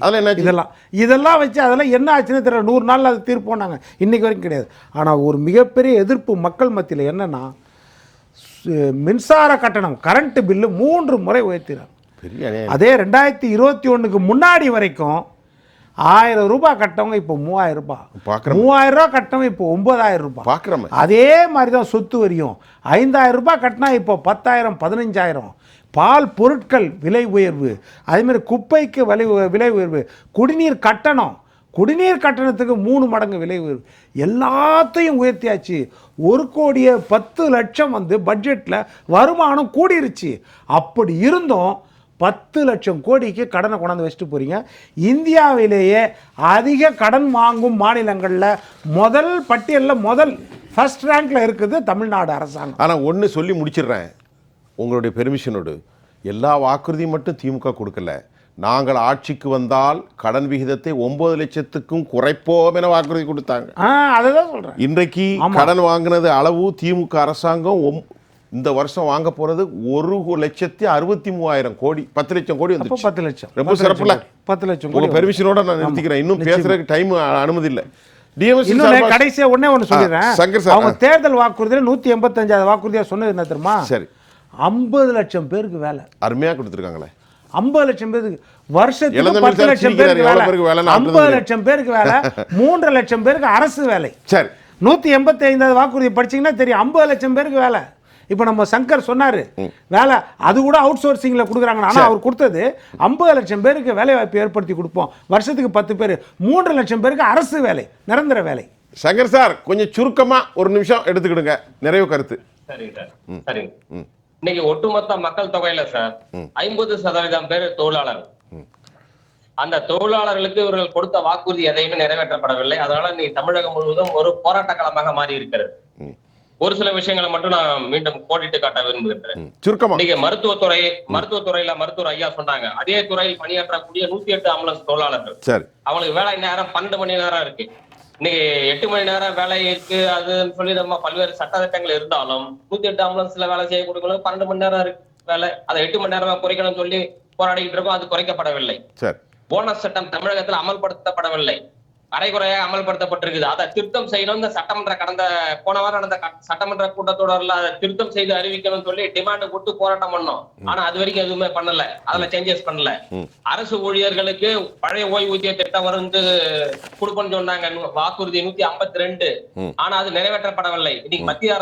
இதெல்லாம் வச்சு அதெல்லாம் என்ன ஆச்சுன்னு தெரியல. 100 நாள் அது தீர்ப்பு போனாங்க, இன்னைக்கு வரைக்கும் கிடையாது. ஆனால் ஒரு மிகப்பெரிய எதிர்ப்பு மக்கள் மத்தியில் என்னன்னா, மின்சார கட்டணம் கரண்ட் பில்லு 3 முறை உயர்த்தினாங்க. அதே 2021க்கு முன்னாடி வரைக்கும் 1000 ரூபாய் கட்டவங்க இப்போ 3000 ரூபாய், 3000 ரூபாய் கட்டவங்க இப்போ 9000 ரூபாய். அதே மாதிரி தான் சொத்து வரியும் 5000 ரூபாய் கட்டினா இப்போ 10,000 15,000. பால் பொருட்கள் விலை உயர்வு, அதேமாதிரி குப்பைக்கு விலை உயர்வு, குடிநீர் கட்டணத்துக்கு 3 மடங்கு விலை உயர்வு, எல்லாத்தையும் உயர்த்தியாச்சு. 1,10,00,000 பட்ஜெட்டில் வருமானம் கூடிருச்சு. அப்படி இருந்தும் 10 லட்சம் கோடிக்கு கடனை கொண்டாந்து வச்சுட்டு போறீங்க. இந்தியாவிலேயே அதிக கடன் வாங்கும் மாநிலங்களில் முதல் பட்டியலில் ஃபர்ஸ்ட் ரேங்க்ல இருக்குது தமிழ்நாடு அரசாங்கம். ஆனால் ஒன்று சொல்லி முடிச்சிடுறேன் உங்களுடைய பெர்மிஷனோடு. எல்லா வாக்குறுதியும் மட்டும் திமுக கொடுக்கல. நாங்கள் ஆட்சிக்கு வந்தால் கடன் விகிதத்தை 9 லட்சத்துக்கும் குறைப்போம் என வாக்குறுதி கொடுத்தாங்க. அதான் சொல்றேன். இன்றைக்கு கடன் வாங்கினது அளவு திமுக அரசாங்கம் இந்த வருஷம் வாங்க போறது 1,63,000 கோடி. 10 லட்சம் கோடி வந்து 10 லட்சம் ரொம்ப சிறப்புல. 10 லட்சம் உங்க பெர்மிஷனோட நான் நிறுத்திக்கிறேன். இன்னும் பேசுறதுக்கு டைம் அனுமதி இல்லை. கடைசியா ஒண்ணு சொல்லிடுறேன். அவங்க தேர்தல் வாக்குறுதியில 185வது வாக்குறுதியா சொன்னது என்ன தெரியுமா? சரி, 50 லட்சம் பேருக்கு வேலை. அருமையா கொடுத்துருக்காங்களே. 50 லட்சம் பேருக்கு வருஷத்துக்கு 10 லட்சம் பேருக்கு வேலை. 50 லட்சம் பேருக்கு வேலை. 3 லட்சம் பேருக்கு அரசு வேலை. சரி, 185வது வாக்குறுதி படிச்சீங்கன்னா தெரியும். 50 லட்சம் பேருக்கு வேலை. இப்போ நம்ம சங்கர் சொன்னாரு வேலை, அது கூட அவுட் சோர்சிங்ல கொடுக்குறாங்க. ஆனால் அவர் கொடுத்தது 50 லட்சம் பேருக்கு வேலை வாய்ப்பு ஏற்படுத்தி கொடுப்போம். வருஷத்துக்கு 10 பேர், 3 லட்சம் பேருக்கு அரசு வேலை, நிரந்தர வேலை. சங்கர் சார் கொஞ்சம் சுருக்கமா ஒரு நிமிஷம் எடுத்துக்கிடுங்க, நிறைவு கருத்து. சரிங்க சார். சரிங்க. இன்னைக்கு ஒட்டுமொத்த மக்கள் தொகையில சார் 50% பேர் தொழிலாளர். அந்த தொழிலாளர்களுக்கு இவர்கள் கொடுத்த வாக்குறுதி எதையுமே நிறைவேற்றப்படவில்லை. அதனால இன்னைக்கு தமிழகம் முழுவதும் ஒரு போராட்ட களமாக மாறி இருக்கிறது. ஒரு சில விஷயங்களை மட்டும் நான் மீண்டும் கோடிட்டு காட்ட விரும்புகிறேன். இன்னைக்கு மருத்துவத்துறையில மருத்துவர் ஐயா சொன்னாங்க, அதே துறையில் பணியாற்றக்கூடிய 108 ஆம்புலன்ஸ் தொழிலாளர்கள், அவங்களுக்கு வேலை நேரம் 12 மணி நேரம் இருக்கு. இன்னைக்கு 8 மணி நேரம் வேலை இருக்கு அதுன்னு சொல்லி நம்ம பல்வேறு சட்டத்திட்டங்கள் இருந்தாலும் 108 ஆம்புலன்ஸ்ல வேலை செய்ய கொடுக்கணும், 12 மணி நேரம் இருக்கு வேலை, அதை 8 மணி நேரமா குறைக்கணும்னு சொல்லி போராடிட்டு இருக்கோம். அது குறைக்கப்படவில்லை. சரி. போனஸ் சட்டம் தமிழகத்தில் அமல்படுத்தப்படவில்லை, அரைகுறையாக அமல்படுத்தப்பட்டிருக்குது. அதை திருத்தம் செய்யணும். இந்த சட்டமன்ற போன வாரம் நடந்த சட்டமன்ற கூட்டத்தொடர்ல அதை திருத்தம் செய்து அறிவிக்கணும்னு சொல்லி டிமாண்ட் போட்டு போராட்டம் பண்ணோம். ஆனா அது வரைக்கும் எதுவுமே பண்ணல, அதுல சேஞ்சஸ் பண்ணல. அரசு ஊழியர்களுக்கு பழைய ஓய்வூதிய திட்டம் வந்து கொடுப்போம்னு சொன்னாங்க, வாக்குறுதி 152. ஆனா அது நிறைவேற்றப்படவில்லை. இன்னைக்கு மத்திய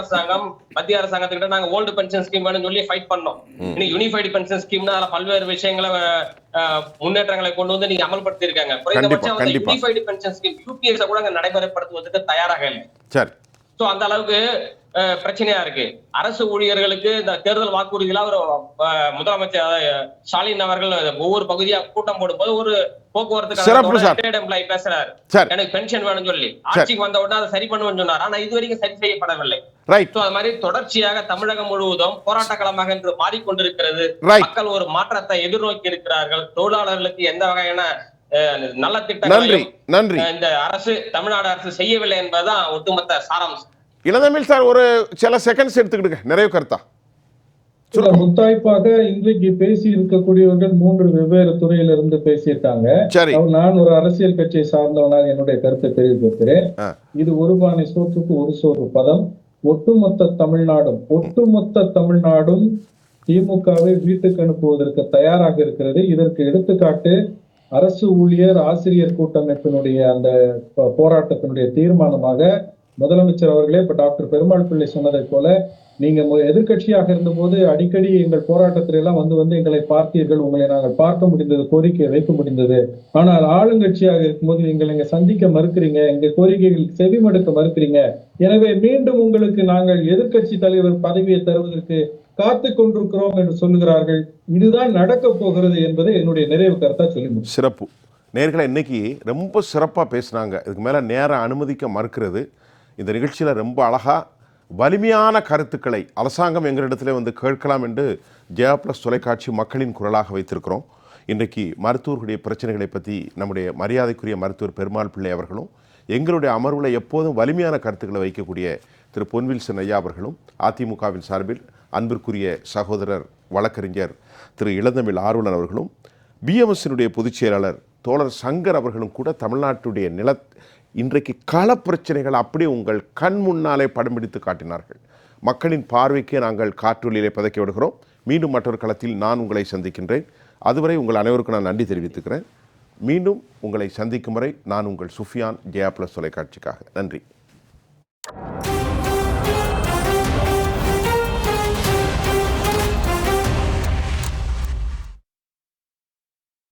அரசாங்கத்துக்கிட்ட நாங்க ஓல்டு பென்ஷன் ஸ்கீம் வேணும்னு சொல்லி ஃபைட் பண்ணோம். இன்னைக்கு யூனிஃபைடு பென்ஷன் ஸ்கீம்னா அதுல பல்வேறு விஷயங்களை முன்னேற்றங்களை கொண்டு வந்து நீங்க அமல்படுத்தி இருக்காங்க. குறைந்தபட்சம் யூனிஃபைடு பென்ஷன் ஸ்கீம் யூபிஎஸ் கூட நடைமுறைப்படுத்துவதற்கு தயாராக இல்லை. சரி. சோ அந்த அளவுக்கு பிரச்சனையா இருக்கு. அரசு ஊழியர்களுக்கு இந்த தேர்தல் வாக்குறுதிகளா ஒரு முதலமைச்சர் ஸ்டாலின் அவர்கள் ஒவ்வொரு பகுதியா கூட்டம் போடும்போது ஒரு போக்குவரத்து எம்ப்ளாயி பேசுறாரு, எனக்கு பென்ஷன் வேணும்னு சொல்லி. ஆட்சிக்கு வந்த உடனே அதை சரி பண்ணுவேன்னு சொன்னார். ஆனா இது வரைக்கும் சரி செய்யப்படவில்லை. அது மாதிரி தொடர்ச்சியாக தமிழகம் முழுவதும் போராட்ட களமாக என்று மாறிக்கொண்டிருக்கிறது. மக்கள் ஒரு மாற்றத்தை எதிர்நோக்கி இருக்கிறார்கள். தொழிலாளர்களுக்கு எந்த வகையான நல்ல திட்டங்களையும் இந்த தமிழ்நாடு அரசு செய்யவில்லை என்பதுதான் ஒட்டுமொத்த சாராம்சம். இளந்தமிழ் சார், ஒரு சில செகண்ட்ஸ் எடுத்துக்கிடுங்க, நிறைய கருத்தா. முத்தாய்ப்பாக இன்றைக்கு பேசி இருக்கக்கூடியவர்கள் 3 வெவ்வேறு துறையிலிருந்து பேசியிருக்காங்க. நான் ஒரு அரசியல் கட்சியை சார்ந்தவனால் என்னுடைய கருத்தை தெரிவித்திருக்கிறேன். இது ஒரு பானை சோற்றுக்கு ஒரு சோறு பதம். ஒட்டுமொத்த தமிழ்நாடும் திமுகவை வீட்டுக்கு அனுப்புவதற்கு தயாராக இருக்கிறது. இதற்கு எடுத்துக்காட்டு அரசு ஊழியர் ஆசிரியர் கூட்டமைப்பினுடைய அந்த போராட்டத்தினுடைய தீர்மானமாக முதலமைச்சர் அவர்களே இப்ப டாக்டர் பெருமாள் பிள்ளை சொன்னதை போல, நீங்க எதிர்கட்சியாக இருந்தபோது அடிக்கடி எங்கள் போராட்டத்தில எல்லாம் வந்து எங்களை பார்த்தீர்கள், உங்களை நாங்கள் பார்க்க முடிந்தது, கோரிக்கை வைக்க முடிந்தது. ஆனால் ஆளுங்கட்சியாக இருக்கும்போது நீங்கள் எங்க சந்திக்க மறுக்கிறீங்க, எங்க கோரிக்கைகள் செவிமடுக்க மறுக்கிறீங்க. எனவே மீண்டும் உங்களுக்கு நாங்கள் எதிர்கட்சி தலைவர் பதவியை தருவதற்கு காத்து கொண்டிருக்கிறோம் என்று சொல்லுகிறார்கள். இதுதான் நடக்க போகிறது என்பதை என்னுடைய நிறைவு கருத்தா சொல்லி சிறப்பு. நேர்களை இன்னைக்கு ரொம்ப சிறப்பாக பேசினாங்க. இதுக்கு மேலே நேரம் அனுமதிக்க மறுக்கிறது. இந்த நிகழ்ச்சியில் ரொம்ப அழகாக வலிமையான கருத்துக்களை அரசாங்கம் எங்களிடத்தில் வந்து கேட்கலாம் என்று ஜெயா பிளஸ் தொலைக்காட்சி மக்களின் குரலாக வைத்திருக்கிறோம். இன்றைக்கு மருத்துவர்களுடைய பிரச்சனைகளை பற்றி நம்முடைய மரியாதைக்குரிய மருத்துவர் பெருமாள் பிள்ளை அவர்களும், எங்களுடைய அமர்வில் எப்போதும் வலிமையான கருத்துக்களை வைக்கக்கூடிய திரு பொன்வில்சன் ஐயா அவர்களும், அதிமுகவின் சார்பில் அன்பிற்குரிய சகோதரர் வழக்கறிஞர் திரு இளந்தமிழ் ஆர்வலர் அவர்களும், பிஎம்எஸ்னுடைய பொதுச் செயலாளர் தோழர் சங்கர் அவர்களும் கூட தமிழ்நாட்டுடைய இன்றைக்கு கள பிரச்சனைகள் அப்படியே உங்கள் கண் முன்னாலே படம் பிடித்து காட்டினார்கள். மக்களின் பார்வைக்கு நாங்கள் காற்றொலியிலே பதக்கி விடுகிறோம். மீண்டும் மற்றொரு களத்தில் நான் உங்களை சந்திக்கின்றேன். அதுவரை உங்கள் அனைவருக்கும் நான் நன்றி தெரிவித்துக்கிறேன். மீண்டும் உங்களை சந்திக்கும் வரை நான் உங்கள் சுஃபியான், ஜெயா பிளஸ் தொலைக்காட்சிக்காக. நன்றி.